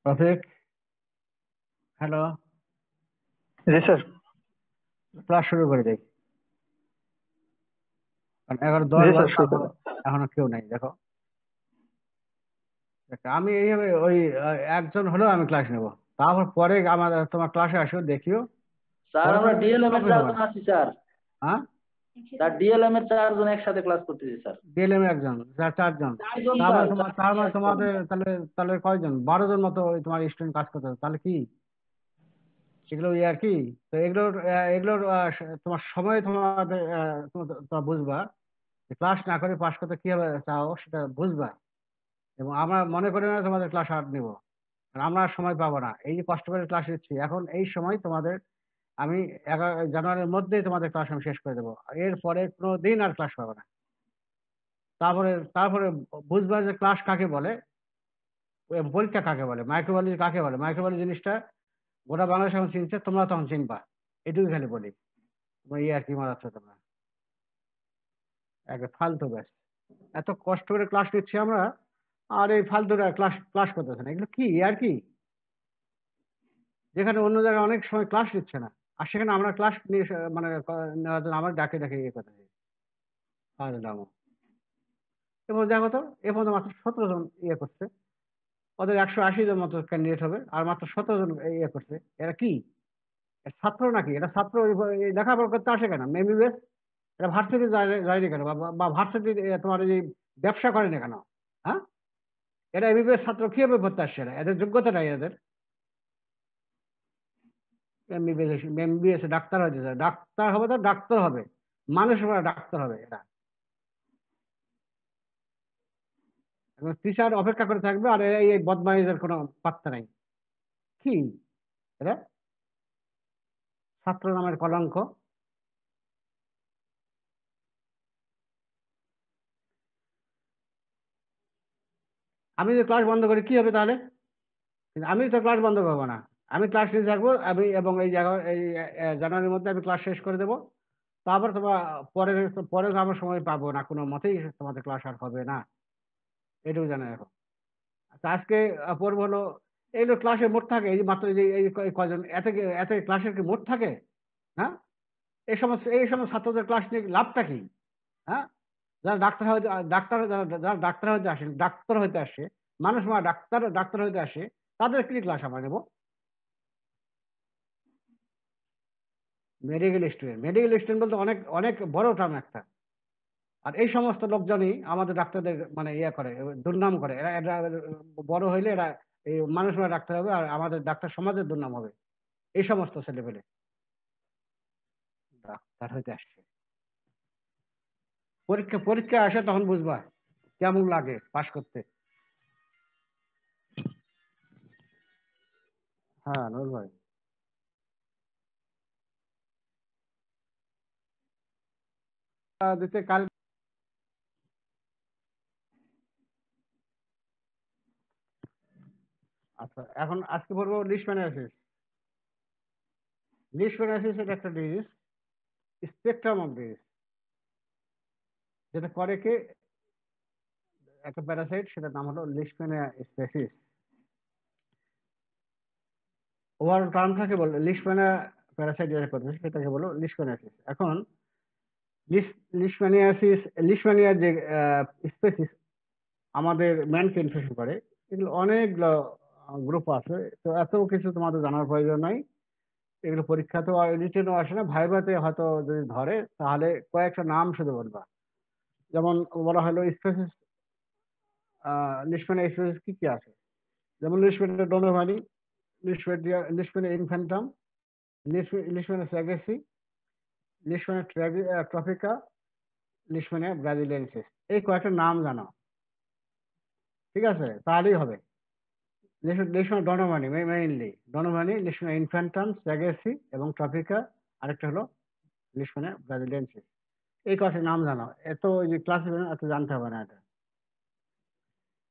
Rafiq, hello. জি sir. Class শুরু করে দেই। কারণ 11:10 জি স্যার, বাজে, শুরু তারপর করুন। এখনো কেউ নেই, দেখো। আমি এইভাবে ওই একজন হলেও আমি ক্লাস নেব। তারপর পরে আমাদের তোমার ক্লাসে আসো, দেখিও। স্যার পরে আমরা তোমার ডিএলএম এর টপিক হবে চারজন না। আছি স্যার। হ্যাঁ, স্যার ডিএলএম এর চারজন একসাথে ক্লাস করতেছি স্যার। ডিএলএম একজন, চারজন। চারজন তার স্যার, মানে তোমার তার চারজনই মানে একদম। তোমাদের তাহলে তাহলে কয়জন, 12 জন মতো ওই তোমার স্টুডেন্ট কাজ করতে হবে তাহলে কি? এগুলো আর কি। তো এগুলোর তোমার সময় তোমাদের তোমরা বুঝবা। ক্লাস না করে পাশ করতে কিভাবে চাও সেটা বুঝবা। এবং আমরা মনে করি না তোমাদের ক্লাস আর নিব, আর আমরা আর সময় পাবো না। এই যে কষ্ট করে ক্লাস নিচ্ছি এখন, এই সময় তোমাদের আমি 11 জানুয়ারির মধ্যেই তোমাদের ক্লাস আমি শেষ করে দেবো। এরপরে কোনো দিন আর ক্লাস পাবো না। তারপরে তারপরে বুঝবা যে ক্লাস কাকে বলে, পরীক্ষা কাকে বলে, মাইক্রোবায়োলজি কাকে বলে। মাইক্রোবায়োলজি জিনিসটা গোটা বাংলাদেশ এখন চিনছে, তোমরা তখন চিনবা। এটুকু খালি বলি। তোমরা আর কি মারাচ্ছ তোমরা, একটা ফালতু ব্যাস। এত কষ্ট করে ক্লাস নিচ্ছি আমরা, আর এই ফালতুরা ক্লাস ক্লাস করতেছে না। এগুলো কি আর কি? যেখানে অন্য জায়গায় অনেক সময় ক্লাস নিচ্ছে না, আর সেখানে আমরা ক্লাস নিয়ে মানে নেওয়ার জন্য আমার ডাকে ডাকে ইয়ে করতে আর এবং দেখো তো, এ পর্যন্ত মাত্র 17 জন ইয়ে করছে। ওদের 180 জন মতো ক্যান্ডিডেট হবে, আর মাত্র 17 জন ইয়ে করছে। এরা কি? এরা ছাত্র নাকি? এটা ছাত্র এই লেখাপড়া করতে আসে কেন এমবিবিএস? এটা ভার্সিটি যায়নি কেন, বা ভার্সিটি তোমার এই ব্যবসা করে না কেন? হ্যাঁ, এরা এমবিবিএস ছাত্র কিভাবে পড়তে আসছে? এদের যোগ্যতা নাই এদের। এমবিবিএস এমবিবিএস ডাক্তার হয়েছে, ডাক্তার হবে তো ডাক্তার হবে, মানুষ ডাক্তার হবে এরা। টিচার অপেক্ষা করে থাকবে, আর এই বদমাইশদের কোনো পাত্তা নাই। কি এরা? ছাত্র নামের কলঙ্ক। আমি যদি ক্লাস বন্ধ করি কি হবে তাহলে? কিন্তু আমি তো ক্লাস বন্ধ করবো না। আমি ক্লাস নিয়ে থাকবো, আমি এবং এই জানুয়ারির মধ্যে আমি ক্লাস শেষ করে দেবো। তারপর তোমার পরে পরে তো আমার সময় পাবো না, কোনো মতেই তোমাদের ক্লাস আর হবে না। এটুকু জানা রাখো। আচ্ছা, আজকে পড়বো হলো, এইগুলো ক্লাসে মোট থাকে এই যে মাত্র এই কজন, এত ক্লাসের কি মোট থাকে? হ্যাঁ, এই সমস্ত ছাত্রদের ক্লাস নিয়ে লাভটা কি? হ্যাঁ, যারা ডাক্তার হইতে ডাক্তার যারা যারা ডাক্তার হইতে আসেন, ডাক্তার হইতে আসে, মানুষ ডাক্তার ডাক্তার হইতে আসে, তাদের কি ক্লাস আমরা নেবো? মেডিকেল স্টুডেন্ট বলতে অনেক অনেক বড় টার্ম একটা। আর এই সমস্ত লোকজনই আমাদের ডাক্তারদের মানে ইয়ে করে, দুর্নাম করে। এরা এরা বড় হইলে এরা এই মানুষরা ডাক্তার হবে, আর আমাদের ডাক্তার সমাজের দুর্নাম হবে। এই সমস্ত ছেলেপেলে ডাক্তার হইতে আসছে। পরীক্ষা পরীক্ষা আসে তখন বুঝবা কেমন লাগে পাশ করতে। হ্যাঁ নুর ভাই। দিতে কাল। আচ্ছা, এখন আজকে বলবো লিশম্যানিয়াসিস। লিশম্যানিয়াসিস এটা একটা ডিজিজ, স্পেকট্রাম অফ ডিজিজ। যেটা করে কি, একটা প্যারাসাইট, সেটার নাম হলো লিশম্যানিয়া স্পেসিস। ওভারঅল টার্মটাকে বলে লিশম্যানিয়া প্যারাসাইট, যেটা করবে সেটাকে বলো লিশম্যানিয়াসিস। এখন লিশম্যানিয়াসিস, লিশম্যানিয়ার যে স্পেসিস আমাদের ম্যানকে ইনফেকশন করে, এগুলো অনেকগুলো গ্রুপ আছে। তো এত কিছু তোমাদের জানার প্রয়োজন নাই। এগুলো পরীক্ষাতেও রিটেনও আসে না, ভাইভাতে হয়তো যদি ধরে তাহলে কয়েকটা নাম শুধু বলবা। যেমন বলা হলো স্পেসিস, লিশম্যানিয়া স্পেসিস কি কি আছে? যেমন Leishmania donovani, Leishmania infantum, Leishmania chagasi, Leishmania tropica, Leishmania braziliensis. এই কয়েকটা নাম জানো, ঠিক আছে? তাহলেই হবে। Leishmania donovani, mainly donovani, Leishmania infantum, chagasi এবং ট্রপিকা। আরেকটা হলো লিশম্যানিয়া ব্রাজিলিয়েন্সিস। এই কয়েকটা নাম জানো। এত ওই যে ক্লাসিফিকেশন এত জানতে হবে না। এটা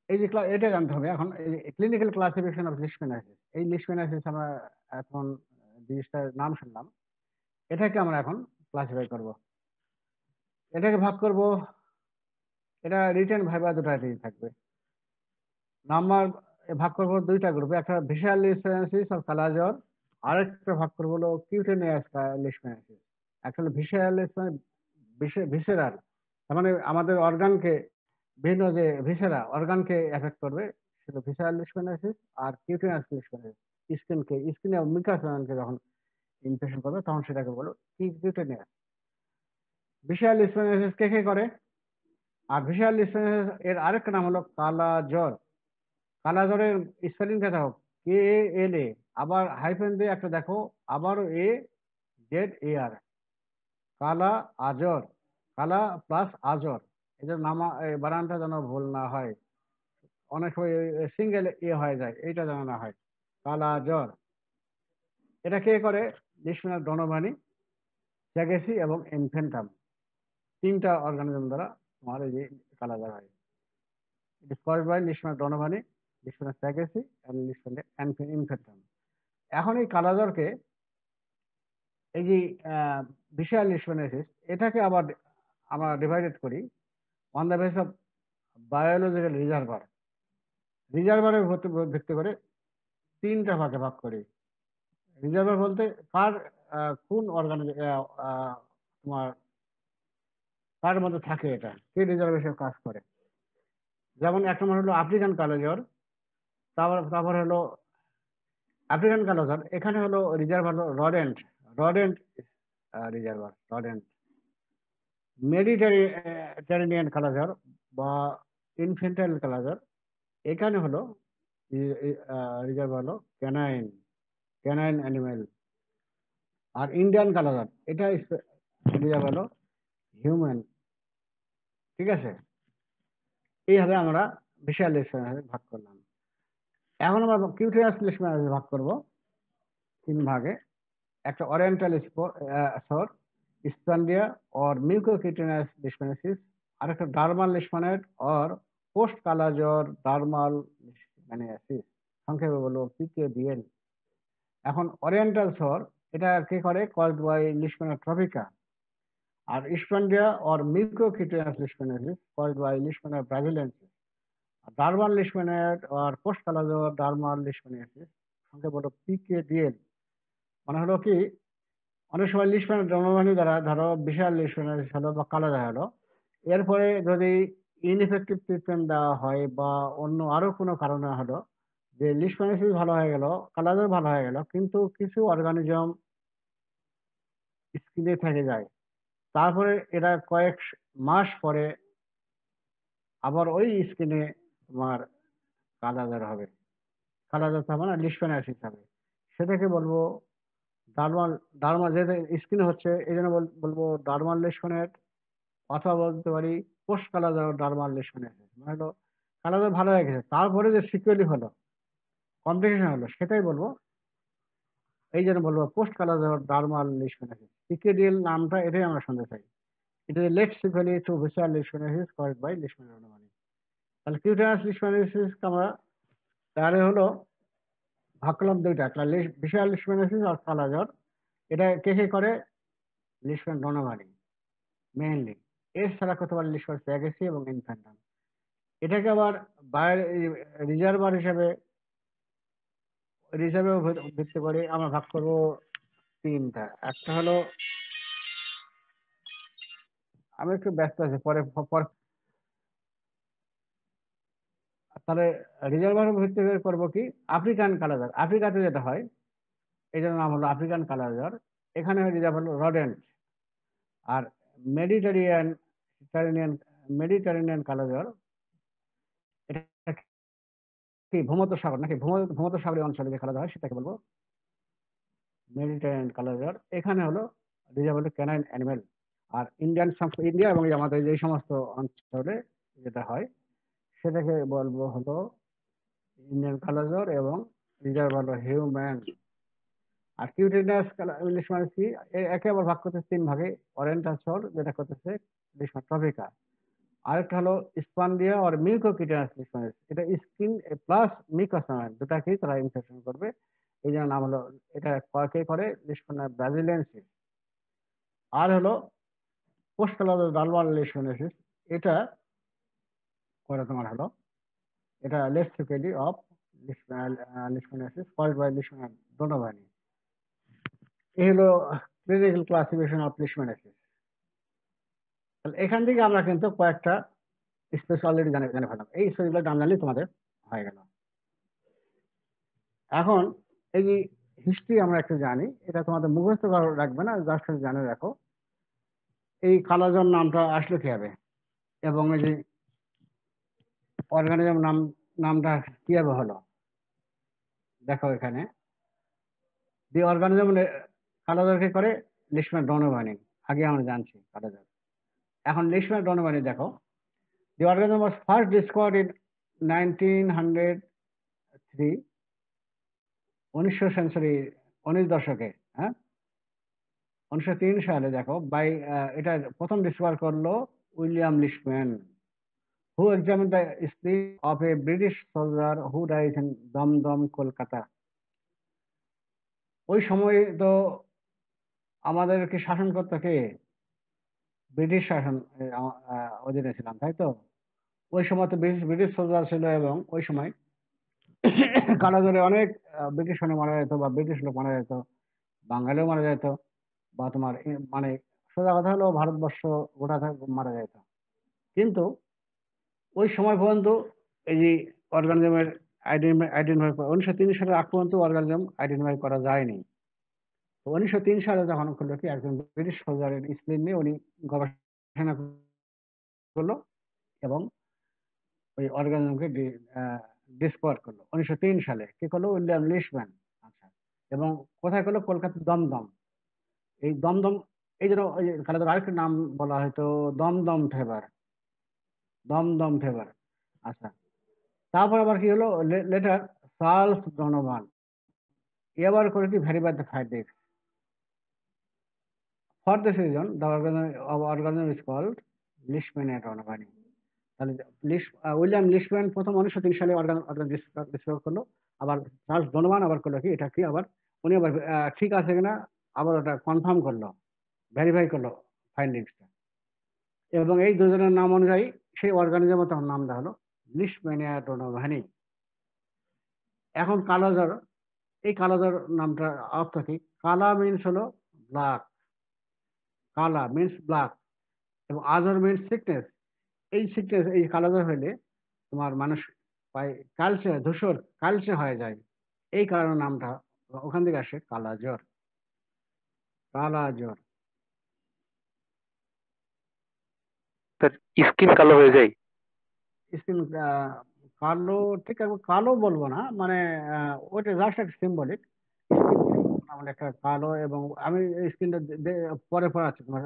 এই যে এটা জানতে হবে। এখন ক্লিনিক্যাল ক্লাসিফিকেশন অফ লিশম্যানিয়াসিস, এই লিশম্যানিয়াসিস আমরা এখন জিনিসটার নাম শুনলাম, এটাকে আমরা এখন ক্লাসিফাই করব। এটাকে ভাগ করব। এটা রিটেন ভাইবা দুটাতেই থাকবে। নাম্বার ভাগ করবো দুইটা গ্রুপে, একটা ভিসুয়াল লিউসিনেসিস আর কালাজ্বর, আরেকটা ভাগ করবো হলো কিউটেনিয়াস লিউসিনেসিস। একটা হলো ভিসুয়াল ভিসেরাল, তার মানে আমাদের অর্গানকে, বিভিন্ন যে ভিসেরা অর্গানকে এফেক্ট করবে, সেটা ভিসেরাল লিউসিনেসিস। আর কিউটেনিয়াস লিউসিনেসিস স্কিনে মিকাস অর্গানকে যখন ইনফেকশন করবে তখন সেটাকে বলো কিউটেনিয়াস। ভিসুয়াল লিউসিনেসিস কে কে করে? আর ভিসুয়াল লিউসিনেসিস এর আরেকটা নাম হলো কালা জ্বর। কালা জ্বরের স্পেলিংটা দেখো, KALA, আবার হাইফেন দিয়ে একটা দেখো, আবারও AZAR, কালা আজর, কালা প্লাস আজর। এদের নামা বানানটা যেন ভুল না হয়, অনেক সময় সিঙ্গেল হয়ে যায়, এইটা যেন না হয়। কালা জ্বর এটা কে করে? লিশনার ডনোভানি, স্যাগেসি এবং ইনফেন্টাম, তিনটা অর্গানিজম দ্বারা তোমার এই যে কালা জ্বর হয়। It is caused by Leishman donovani, Leishman chagasi and Leishman infantum. এখন এই কালা জ্বরকে, এই যে ভিসুয়াল লিশনাইসিস, এটাকে আবার আমরা ডিভাইডেড করি on the base of biological reservoir. রিজার্ভারের ভিত্তি করে তিনটা ভাগে ভাগ করি। রিজার্ভার বলতে কার কোন অর্গানে তোমার কার মধ্যে থাকে, এটা কে রিজার্ভ হিসেবে কাজ করে। যেমন এক নম্বর হলো আফ্রিকান কালো জ্বর, তারপর হলো আফ্রিকান কালো জ্বর, এখানে হলো রিজার্ভ হলো rodent, rodent reservoir, rodent. Mediterranean কালো জ্বর বা ইনফেন্টাইল কালো জ্বর, এখানে হলো রিজার্ভ হলো ক্যানাইন, ক্যানাইন অ্যানিমেল। আর ইন্ডিয়ান কালো জ্বর, এটা রিজার্ভ হলো হিউম্যান। ঠিক আছে, এইভাবে আমরা ভিসুয়াল লিউসিনেসিস ভাগ করলাম। এখন আমরা কিউটেনিয়াস লিউসিনেসিস ভাগ করব তিন ভাগে। একটা ওরিয়েন্টাল সর, স্পন্ডিয়া অর মিউকোকিউটেনিয়াস লিউসিনেসিস, আর একটা ডার্মাল লিউসিনেট অর পোস্ট কালা জ্বর ডার্মাল লিউসিনেসিস, সংক্ষেপে বলবো PKDL। এখন ওরিয়েন্টাল সর এটা কে করে? Caused by Leishmania tropica. আর espundia or mucocutaneous leishmaniasis caused by Leishmania braziliensis. Dermal leishmanoid or post কালা জ্বর ডার্মাল লিউসিনেসিস, সংক্ষেপে বলবো PKDL। মানে হলো কি, অনেক সময় লিউসিনিয়া ডনোভানি দ্বারা ধরো বিশাল লিউসিনেসিস হলো বা কালা জ্বর হলো, এরপরে যদি ইনএফেক্টিভ ট্রিটমেন্ট দেওয়া হয় বা অন্য আরো কোনো কারণে হলো যে লিউসিনেসিস ভালো হয়ে গেল, কালা জ্বর ভালো হয়ে গেল, কিন্তু কিছু অর্গানিজম স্কিনে থেকে যায়, তারপরে এরা কয়েক মাস পরে আবার ওই স্কিনে তোমার কালা জ্বর হবে। কালা জ্বর তার মানে লিউসিনেসিস হবে, সেটাকে বলবো ডার্মাল। ডার্মাল যেটা স্কিনে হচ্ছে এই জন্য বলবো ডার্মাল লিউসিনেট, অথবা বলতে পারি পোস্ট কালা জ্বর ডার্মাল লিউসিনেসিস। মানে হলো কালা জ্বর ভালো হয়ে গেছে, তারপরে যে সিকুয়েলি হলো, কমপ্লিকেশন হলো, সেটাই বলবো, এই জন্য বলবো পোস্ট কালা জ্বর ডার্মাল লিউসিনেসিস। PKDL নামটা এটাই আমরা শুনতে চাই। It is a late sequelae to visual leishmaniasis caused by leishmania pneumoniae. তাহলে কিউটেনাস লিউসিনেসিস আমরা তাহলে হলো ভাগ করলাম দুইটা, একটা ভিসুয়াল লিউসিনেসিস আর কালা জ্বর। এটা কে কে করে? লিউসিনিয়া ডনোভানি মেইনলি, এছাড়া করতে পারে লিউসিনিয়া স্যাগেসি এবং ইনফ্যান্টাম। এটাকে আবার রিজার্ভার হিসেবে ভিত্তি করে আমরা ভাগ করব তিনটা। একটা হলো, আমি একটু ব্যস্ত আছি, পরে পরে তাহলে রিজার্ভার ভিত্তি করে করবো কি, আফ্রিকান কালা জ্বর, আফ্রিকাতে যেটা হয় এই জন্য নাম হলো আফ্রিকান কালা জ্বর। এখানে রিজার্ভ হলো রডেন্ট। আর মেডিটেরিয়ান মেডিটেরিয়ান কালা জ্বর, এটা কি ভূমধ্যসাগর নাকি ভূমধ্যসাগরীয় অঞ্চলে যে কালা জ্বর হয় সেটাকে বলবো মেডিটেরিয়ান কালা জ্বর। এখানে হলো রিজার্ভ হলো ক্যানাইন অ্যানিমেল। আর ইন্ডিয়া এবং আমাদের যে সমস্ত অঞ্চলে যেটা হয় সেটাকে বলবো হলো ইন্ডিয়ান কালা জ্বর এবং রিজার্ভ হলো হিউম্যান। আর কিউটেনিয়াস লিউসিনেসিস একে আবার ভাগ করতেছে তিন ভাগে। ওরিয়েন্টাল সর যেটা করতেছে লিউসিনিয়া ট্রপিকা, আরেকটা হলো স্পন্ডিয়া আর মিউকোকিউটেনিয়াস লিউসিনেসিস, এটা স্কিন প্লাস মিউকাস দুটাকেই তারা ইনফেকশন করবে, এই জন্য নাম হলো, এটা কে করে? লিউসিনিয়া ব্রাজিলিয়েন্সিস। আর হলো পোস্ট কালার ডার্মাল লিউসিনেসিস, এটা করে তোমার হলো, এটা less sequelae of leishmaniasis caused by Leishman donovani. এই হলো ক্লিনিক্যাল ক্লাসিফিকেশন অফ লিশম্যানিয়াসিস। তাহলে এখান থেকে আমরা কিন্তু কয়েকটা স্পেস অলরেডি জেনে ফেললাম। এই স্পেসগুলো নাম জানলেই তোমাদের হয়ে গেল। এখন এই যে হিস্ট্রি আমরা একটু জানি, এটা তোমাদের মুখস্থ করা রাখবে না, জাস্ট জানে রাখো এই কালোজন নামটা আসলো কিভাবে, এবং এই যে অর্গানিজম নামটা কিভাবে হলো। দেখো এখানে দি অর্গানিজম কালোজরকে করে লিশম্যান ডোনোভানি, আগে আমরা জানছি কালোজর। এখন লিশম্যান ডোনোভানি দেখো, the organism was first discovered in 1903, 19 দশকে, হ্যাঁ 1903 সালে দেখো বাই এটা প্রথম ডিসকভার করলো William Leishman, who examine the spleen of a British soldier who dies in Dum Dum, Kolkata. ওই সময় তো আমাদেরকে শাসন করতো কে? ব্রিটিশ শাসন অধীনে ছিলাম, তাই তো? ওই সময় তো ব্রিটিশ সোলজার ছিল, এবং ওই সময় কারাগারে অনেক ব্রিটিশ সৈন্য মারা যেত, বা ব্রিটিশ লোক মারা যেত, বাঙালিও মারা যেত, বা তোমার মানে সোজা কথা হলো ভারতবর্ষ গোটা মারা যেত। কিন্তু ওই সময় পর্যন্ত এই যে অর্গানিজমের আইডেন্টিফাই 1903 সালের আগ পর্যন্ত অর্গানিজম আইডেন্টিফাই করা যায়নি। তো 1903 সালে যখন করলো কি, একজন ব্রিটিশ সোলজারের স্প্লিন নিয়ে উনি গবেষণা করলো, এবং ওই অর্গানিজমকে ডিসকভার করলো 1903 সালে। কি করলো? উইলিয়াম লিশম্যান। আচ্ছা, এবং কোথায় করলো? কলকাতা দমদম। এই দমদম, এই জন্য কালাদের আরেকটা নাম বলা হয়তো দমদম ফেভার, দমদম ফেভার। আচ্ছা, তারপর আবার কি হলো? লেটার চার্লস ডোনোভান এবার করে কি verify the findings. For this reason the organism is called Leishmania donovani. তাহলে উইলিয়াম লিশম্যান প্রথম 1903 সালে অর্গান ডিসকভার করলো, আবার চার্লস ডোনোভান আবার করলো কি, এটা কি আবার উনি আবার ঠিক আছে কিনা আবার ওটা কনফার্ম করলো, ভেরিফাই করলো ফাইন্ডিংসটা, এবং এই দুজনের নাম অনুযায়ী সেই অর্গানিজমের তখন নাম দেওয়া হলো লিশম্যানিয়া ডোনোভানি। এখন কালোজ্বর, এই কালোজ্বর নামটা অর্থ কি? কালা মিন্স হলো ব্ল্যাক, কালা মিন্স ব্ল্যাক, এবং আজর মিন্স সিকনেস। এই সিকনেস, এই কালোজ্বর হইলে তোমার মানুষ প্রায় কালচে, ধূসর কালচে হয়ে যায়, এই কারণে নামটা ওখান থেকে আসে কালাজ্বর, কালাজ্বর। স্যার স্কিন কালো হয়ে যায়? স্কিন কালো, ঠিক আছে কালো বলবো না, মানে ওইটা জাস্ট একটা সিম্বলিক। মানে একটা কালো, এবং আমি এই স্কিনটা পরে পড়াচ্ছি তোমার,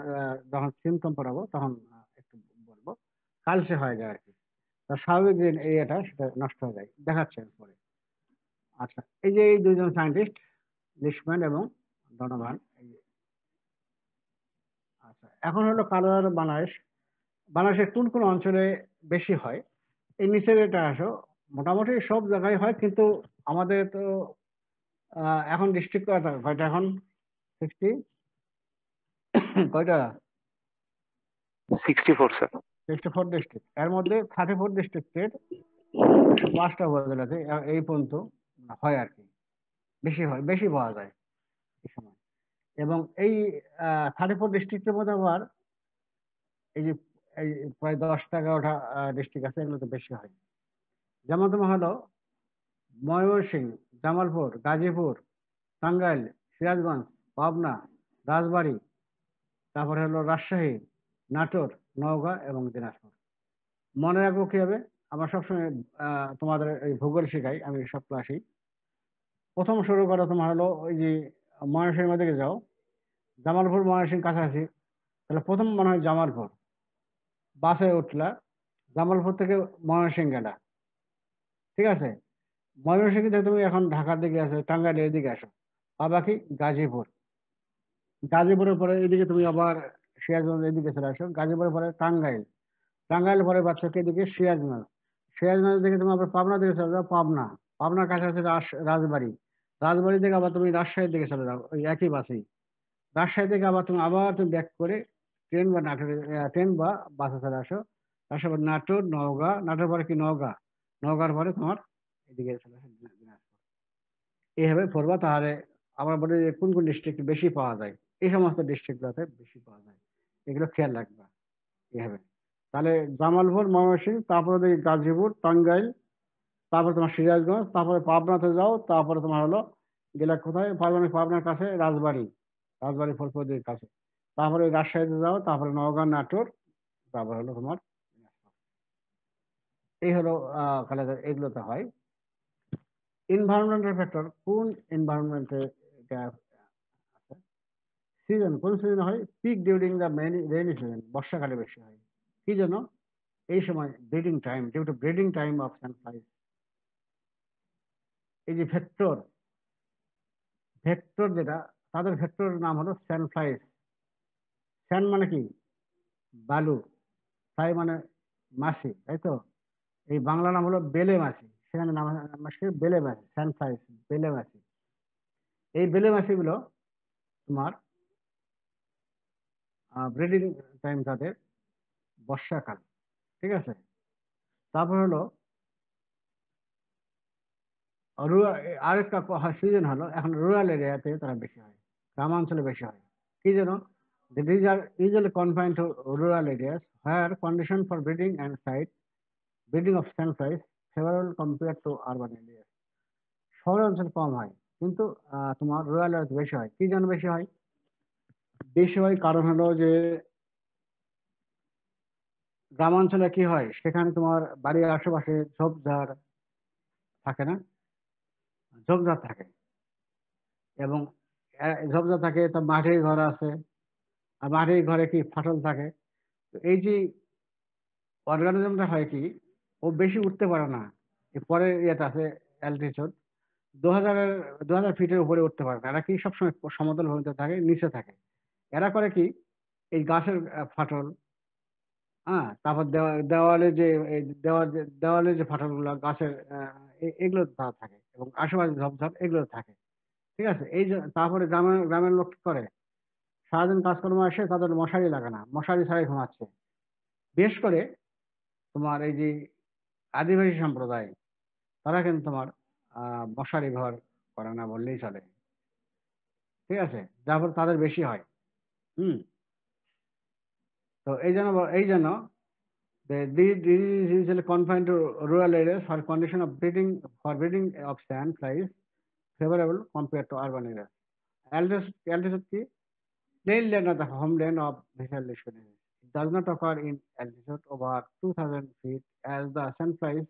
যখন সিমটম পড়াবো তখন একটু বলবো। কালচে হয়ে যায় আর কি, তার স্বাভাবিক যে এটা সেটা নষ্ট হয়ে যায়, দেখাচ্ছে পরে। আচ্ছা, এই যে এই দুইজন সায়েন্টিস্ট লিশম্যান এবং ডোনোভান। আচ্ছা, এখন হলো কালোর বাংলাদেশ, বাংলাদেশের কোন কোন অঞ্চলে বেশি হয়? এই নিচের এটা আসো, মোটামুটি সব জায়গায় হয়, কিন্তু আমাদের তো এখন ডিস্ট্রিক্ট কয়টা এখন? 60 কয়টা? 64 স্যার। 64 ডিস্ট্রিক্ট, এর মধ্যে 34 ডিস্ট্রিক্টের 5টা উপজেলাতে এই পর্যন্ত হয় আর কি, বেশি হয়, বেশি পাওয়া যায় এই সময়। এবং এই 34 ডিস্ট্রিক্টের মধ্যে আবার এই যে এই প্রায় 10-11টা ডিস্ট্রিক্ট আছে, এগুলো তো বেশি হয়। যেমন তোমার হলো ময়মনসিংহ, জামালপুর, গাজীপুর, টাঙ্গাইল, সিরাজগঞ্জ, পাবনা, রাজবাড়ী, তারপরে হলো রাজশাহী, নাটোর, নওগাঁ এবং দিনাজপুর। মনে রাখবো কি হবে? আমরা সবসময় তোমাদের এই ভূগোল শেখাই আমি সব ক্লাসেই। প্রথম শুরু করো তোমার হলো ওই যে ময়মনসিংহের মধ্যে যাও, জামালপুর ময়মনসিংহ কাছাকাছি, তাহলে প্রথম মনে হয় জামালপুর, বাসে উঠলা, জামালপুর থেকে ময়মনসিংহ গেলা, ঠিক আছে? ময়মনসিংহ থেকে তুমি এখন ঢাকার দিকে আসো, টাঙ্গাইলের এদিকে আসো, পাবা কি? গাজীপুর। গাজীপুরের পরে এদিকে তুমি আবার সিরাজগঞ্জ এদিকে চলে আসো, গাজীপুরের পরে টাঙ্গাইল, টাঙ্গাইল পরে পাচ্ছ কি এদিকে? সিরাজগঞ্জ, সিরাজগঞ্জ থেকে তুমি আবার পাবনা দিকে চলে যাও, পাবনা, পাবনার কাছাকাছি রাজবাড়ী, রাজবাড়ি থেকে আবার তুমি রাজশাহীর দিকে চলে যাও ওই একই বাসেই, রাজশাহী থেকে আবার তুমি ব্যাক করে ট্রেন বা নাটোর, ট্রেন বা বাসে চলে আসো, তারপর নাটোর, নওগাঁ, নাটোর পরে কি নওগাঁ, নওগাঁর পরে তোমার এদিকে চলে আসে দিনাজপুর। এইভাবে পড়বা, তাহলে আমরা বলি যে কোন কোন ডিস্ট্রিক্ট বেশি পাওয়া যায়, এই সমস্ত ডিস্ট্রিক্টগুলোতে বেশি পাওয়া যায়, এগুলো খেয়াল রাখবা এইভাবে। তাহলে জামালপুর, ময়মনসিংহ, তারপরে দেখি গাজীপুর, টাঙ্গাইল, তারপরে তোমার সিরাজগঞ্জ, তারপরে পাবনাতে যাও, তারপরে তোমার হলো গেলে কোথায়, পাবনার কাছে রাজবাড়ী, রাজবাড়ী ফলপদির কাছে, তারপরে রাজশাহীতে যাও, তারপরে নওগাঁ, নাটোর, তারপর হলো তোমার এই হলো এগুলোতে হয়। এনভায়রনমেন্টাল ফ্যাক্টর, কোন এনভায়রনমেন্টে এটা আছে? সিজন, কোন সিজন হয়? Peak during the rainy season, বর্ষাকালে বেশি হয়। কি জন্য? এই সময় breeding time, due to breeding time of sandflies. এই যে ভেক্টর, ভেক্টর যেটা, তাদের ভেক্টর নাম হলো স্যানফ্লাইজ। স্যান মানে কি? বালু, ফ্লাই মানে মাছি, তাই তো? এই বাংলা নাম হলো বেলে মাছি, সেখানে নাম মাছি বেলে মাছি, স্যানফ্লাইজ, বেলে মাছি। এই বেলে মাছিগুলো তোমার ব্রিডিং টাইম তাদের বর্ষাকাল, ঠিক আছে? তারপর হলো আরেকটা সিজন হলো এখন রুরাল এরিয়াতে তারা বেশি হয়, গ্রামাঞ্চলে বেশি হয়। কি জন্য? These are usually confined to rural areas where condition for breeding and site breeding of sandflies favorable compared to urban areas. শহর অঞ্চল কম হয়, কিন্তু তোমার রুরাল এরিয়াতে বেশি হয়। কি জন্য বেশি হয়? বেশি হয় কারণ হলো যে গ্রামাঞ্চলে কি হয়, সেখানে তোমার বাড়ির আশেপাশে ঝোপঝাড় থাকে না, ঝোপঝাড় থাকে, এবং ঝোপঝাড় থাকে, তো মাটির ঘর আছে, আর মাটির ঘরে কি ফাটল থাকে। তো এই যে অর্গানিজমটা হয় কি, ও বেশি উঠতে পারে না। এই পরের ইয়েটা আছে অ্যালটিটিউড, 2000 ফিটের উপরে উঠতে পারে না। এরা কি সবসময় সমতল ভূমিতে থাকে, নিচে থাকে। এরা করে কি, এই গাছের ফাটল, হ্যাঁ, তারপর দেওয়ালে যে দেওয়ালে যে ফাটলগুলো গাছের, এগুলো থাকে, এবং আশেপাশে ঝোপঝাপ এগুলো থাকে, ঠিক আছে? এই যে তারপরে গ্রামের লোক কি করে, সারাদিন কাজকর্ম আসে, তাদের মশারি লাগে না, মশারি ছাড়াই ঘুমাচ্ছে। বেশ করে তোমার এই যে আদিবাসী সম্প্রদায়, তারা কিন্তু তোমার মশারি ব্যবহার করে না বললেই চলে, ঠিক আছে? যার ফলে তাদের বেশি হয়। হুম। তো এই জন্য these is usually confined to rural areas for condition of breeding of sandflies favorable compared to urban areas. Altitude কি? Plain land of the homeland of visual species. It does not occur in altitude over 2000 feet as the sandflies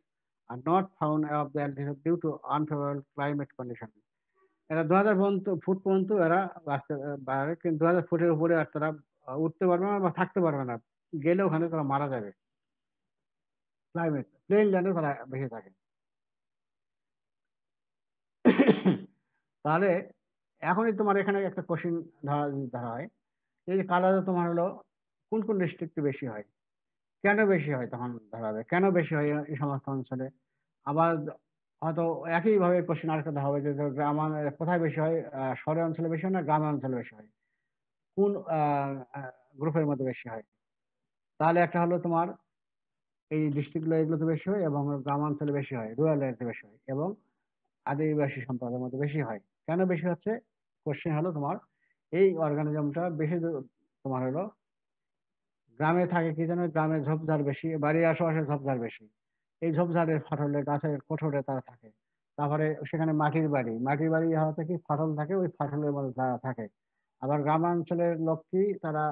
are not found above the altitude due to unfavorable climate conditions. এরা 2000 foot পর্যন্ত এরা বাঁচতে পারে, কিন্তু 2000 ফুটের উপরে আর তারা উঠতে পারবে না বা থাকতে পারবে না, গেলে ওখানে তারা মারা যাবে। ক্লাইমেট প্লেন ল্যান্ডে তারা বেশি থাকে। তাহলে এখনই তোমার এখানে একটা কোশ্চিন ধরা হয়, এই যে কালারে তোমার হলো কোন কোন ডিস্ট্রিক্টে বেশি হয়, কেন বেশি হয়, তখন ধরা হবে কেন বেশি হয় এই সমস্ত অঞ্চলে। আবার হয়তো একইভাবে কোশ্চিন আরেকটা ধরা হবে যে কোথায় বেশি হয়, শহরের অঞ্চলে বেশি হয় না গ্রামের অঞ্চলে বেশি হয়, কোন গ্রুপের মধ্যে বেশি হয়। তাহলে একটা হলো তোমার এই ডিস্ট্রিক্টগুলো এগুলোতে বেশি হয়, এবং গ্রামাঞ্চলে বেশি হয়, রুরাল এরিয়াতে বেশি হয়, এবং আদিবাসী সম্প্রদায়ের মধ্যে বেশি হয়। কেন বেশি হচ্ছে? কোশ্চেন হলো তোমার এই অর্গানিজমটা বেশি তোমার হলো গ্রামে থাকে। কি জানো, গ্রামে ঝোপঝাড় বেশি, বাড়ির আশেপাশে ঝোপঝাড় বেশি, এই ঝোপঝাড়ের ফাটলে গাছের কোঠরে তারা থাকে। তারপরে সেখানে মাটির বাড়ি হওয়াতে কি ফাটল থাকে, ওই ফাটলের মধ্যে তারা থাকে। আবার গ্রামাঞ্চলের লোক কি, তারা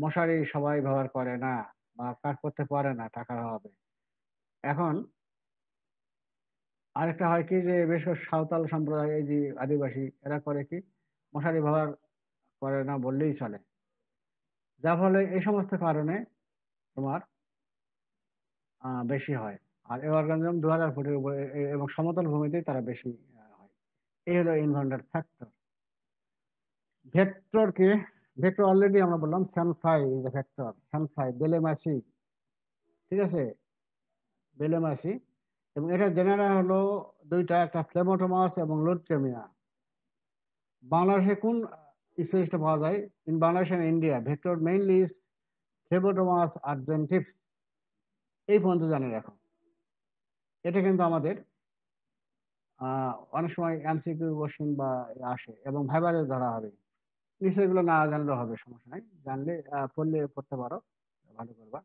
মশারি সবাই ব্যবহার করে না বা কাজ করতে পারে না টাকার অভাবে। এখন আরেকটা হয় কি, যে বেশ করে সাঁওতাল সম্প্রদায়, এই যে আদিবাসী, এরা করে কি মশারি ব্যবহার করে না বললেই চলে। যার ফলে এই সমস্ত কারণে তোমার বেশি হয়। আর এই অর্গানিজম 2000 ফুটের উপরে এবং সমতল ভূমিতেই তারা বেশি হয়। এই হলো এনভায়রনমেন্টাল ফ্যাক্টর। ভেক্টর কে, ভেক্টর অলরেডি আমরা বললাম, স্যানফ্লাই ইজ এ ভেক্টর, স্যানফ্লাই বেলে মাছি, ঠিক আছে, বেলে মাছি। এবং এটা জেনারেল হলো দুইটা, একটা ফ্লেমোটোমাস এবং লুটকেমিয়া। বাংলাদেশে কোন স্পেসিসটা পাওয়া যায়? In Bangladesh and India vector mainly is Phlebotomus argentipes. এই পর্যন্ত জানে রাখো। এটা কিন্তু আমাদের অনেক সময় এমসিকিউ কোশ্চেন বা আসে এবং ভাইবারে ধরা হবে। নিশ্চয়ই এগুলো না জানলেও হবে, সমস্যা নাই, জানলে পড়লে পড়তে পারো, ভালো করবা।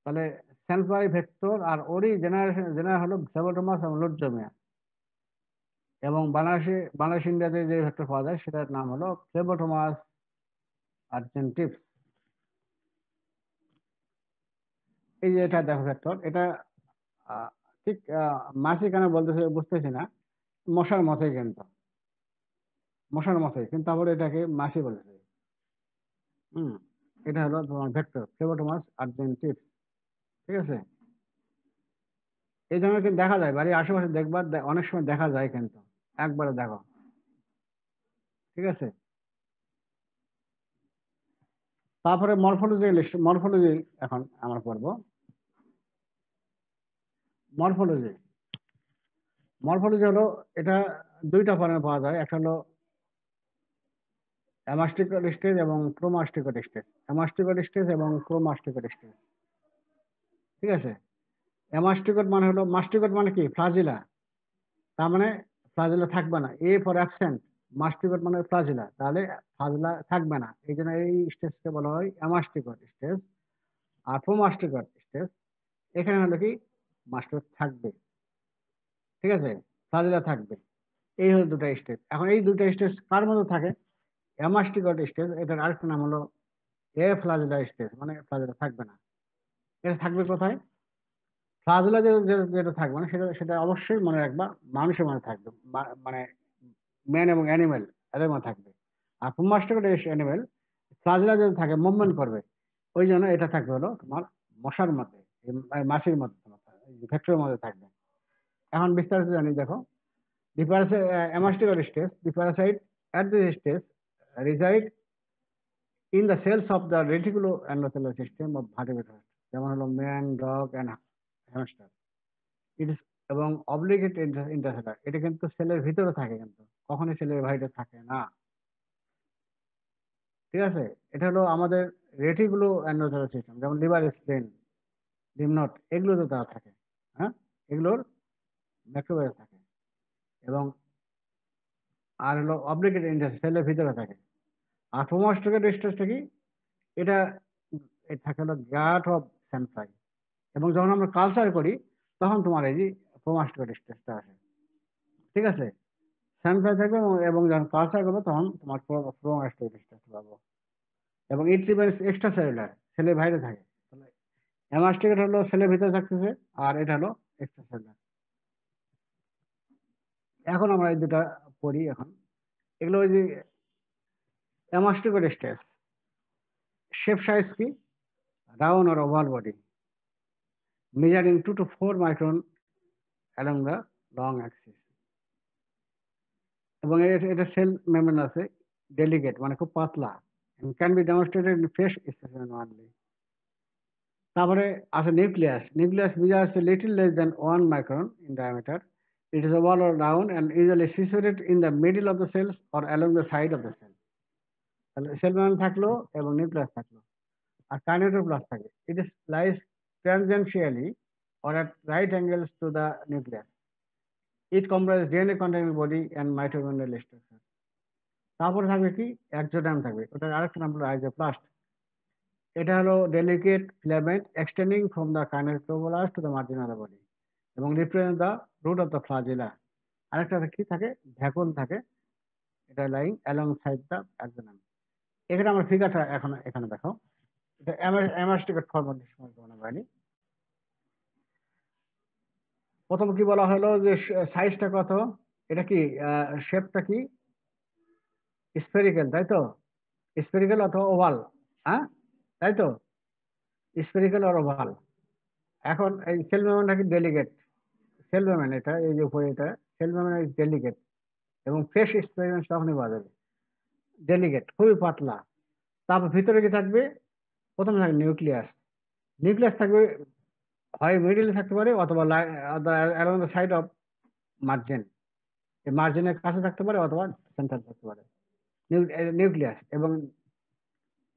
তাহলে সেলফাই ভেক্টর আর ওরই জেনারেল হলো সেবোটোমাস এবং লোডজোমিয়া। এবং বাংলাদেশ ইন্ডিয়াতে যে ভেক্টর পাওয়া যায় সেটার নাম হলো ফ্লেবোটোমাস আর্জেন্টিভস। এই যে এটা দেখো ভেক্টর, এটা আহ, ঠিক মাছি কেন বলতেছে বুঝতেছি না, মশার মতোই কিন্তু, মশার মতোই কিন্তু আবার এটাকে মাছি বলেছে। হুম, এটা হলো তোমার ভেক্টর ফ্লেবোটোমাস আর্জেন্টিভস। ঠিক আছে, এই জন্য কিন্তু দেখা যায় বাড়ির আশেপাশে দেখবার অনেক সময় দেখা যায় কিন্তু, একবারে দেখো। ঠিক আছে, তারপরে মরফোলজি এখন আমরা পড়বো। মরফোলজি মরফোলজি হলো, এটা দুইটা ফর্মে পাওয়া যায়, একটা হলো অ্যামাস্টিকট স্টেজ এবং প্রোমাস্টিকট স্টেজ। অ্যামাস্টিকট স্টেজ এবং প্রোমাস্টিকট স্টেজ। ঠিক আছে, অ্যামাস্টিকট মানে হলো, মাস্টিকট মানে কি ফ্লাজিলা, তার মানে ফ্লাজিলা থাকবে না, এ ফর অ্যাবসেন্ট। মাস্টিকট মানে ফ্লাজিলা, তাহলে ফ্লাজিলা থাকবে না, এই জন্য এই স্টেজকে বলা হয় অ্যামাস্টিকট স্টেজ। আর প্রোমাস্টিকট স্টেজ, এখানে হলো কি মাস্টিকট থাকবে। ঠিক আছে, ফ্লাজিলা থাকবে। এই হলো দুটো স্টেজ। এখন এই দুটো স্টেজ কার মধ্যে থাকে? অ্যামাস্টিকট স্টেজ, এটার আরেকটা নাম হলো এ ফ্লাজিলা স্টেজ, মানে ফ্লাজিলা থাকবে না। এটা থাকবে কোথায়? ফ্লাজেলা যেটা থাকবে না, সেটা সেটা অবশ্যই মনে রাখবা, মানুষের মধ্যে থাকবে, মানে ম্যান এবং অ্যানিমেল, এদের মধ্যে থাকবে। আর প্রোমাস্টিকেট অ্যানিমেল, ফ্লাজেলা যদি থাকে মুভমেন্ট করবে, ওই জন্য এটা থাকবে হলো তোমার মশার মধ্যে, এই মাছির মধ্যে, তোমার ভেক্টরের মধ্যে থাকবে। এখন বিস্তারিত জানি, দেখো। The amastigote stage, the parasite at this stage reside in the cells of the reticuloendothelial system of vertebrates, যেমন হলো ম্যান, ডগ অ্যান্ড হ্যামস্টার। ইট ইস, এবং অব্লিগেট ইন্টারসেলার, এটা কিন্তু সেলের ভিতরে থাকে, কিন্তু কখনোই সেলের বাইরে থাকে না। ঠিক আছে, এটা হলো আমাদের রেটিকুলো এন্ডোথেলিয়াল সিস্টেম, যেমন লিভার, স্প্লেন, লিমনট, এগুলোতে তারা থাকে। হ্যাঁ, এগুলোর ম্যাক্রোবায়োস থাকে। এবং আর হলো অব্লিগেট ইন্টারসেলার, সেলের ভিতরে থাকে। আর প্রোমাস্টিকেট স্টেজটা কি? এটা থাকে হলো গ্যাট অফ সেন্সাই। এবং যখন আমরা কালচার করি তখন তোমার এই যে প্রোমাস্টিকেট স্টেজটা আসে। ঠিক আছে, স্যাম্পল থাকবে, এবং যখন কালচার করবো তখন তোমার প্রোমাস্টিকেট পাবো। এবং ইট রিমেন্স এক্সট্রা সেলুলার, সেলের বাইরে থাকে। তাহলে অ্যামাস্টিকেট হলো সেলের ভিতরে থাকতেছে, আর এটা হলো এক্সট্রা সেলুলার। এখন আমরা এই দুটা পড়ি এখন। এগুলো ওই যে অ্যামাস্টিকেট স্টেজ, শেপ সাইজ কি round or oval body measuring 2 to 4 micron along the long axis। এবং এটা সেল মেমব্রেন আছে, ডেলিকেট মানে খুব পাতলা, and can be demonstrated in fresh specimen only। তারপরে আছে nucleus. Nucleus measures a little less than 1 micron in diameter. It is oval or round and usually situated in the middle of the cells or along the side of the cell। তাহলে cell membrane থাকলো এবং nucleus থাকলো, আর কাইনেটোপ্লাস্ট থাকে। It is lies tangentially or at right angles to the nucleus. It comprises DNA containing body and mitochondrial structure। তারপরে থাকবে কি এক্সোডার্ম থাকবে, ওটার আরেকটা নাম হলো রাইজোপ্লাস্ট। এটা হলো delicate filament extending from the kinetoplast to the margin of the body এবং represent the root of the flagella. আরেকটা কি থাকে? ভ্যাকুল থাকে, এটা lying along side the ectoderm. এখানে আমরা ফিগারটা এখন এখানে দেখো, এটা অ্যামাস্টিকেট ফর্মেট হয়নি। প্রথম কি বলা হলো যে সাইজটা কত, এটা কি শেপটা কি স্ফেরিক্যাল, তাই তো? স্ফেরিক্যাল অথবা ওভাল, হ্যাঁ তাই তো, স্ফেরিক্যাল আর ওভাল। এখন এই সেল মেমব্রেনটা কি ডেলিকেট, সেল মেমব্রেন এটা, এই যে উপরে এটা সেল মেমব্রেন ইজ ডেলিকেট, এবং ফ্রেশ এক্সপেরিমেন্ট তখনই পাওয়া যাবে। ডেলিকেট খুবই পাতলা। তারপর ভিতরে কি থাকবে? প্রথমে থাকবে নিউক্লিয়াস। নিউক্লিয়াস থাকবে হয় মিডিলে থাকতে পারে অথবা along the side of margin, এই মার্জিনের কাছে থাকতে পারে অথবা সেন্টার থাকতে পারে নিউক্লিয়াস। এবং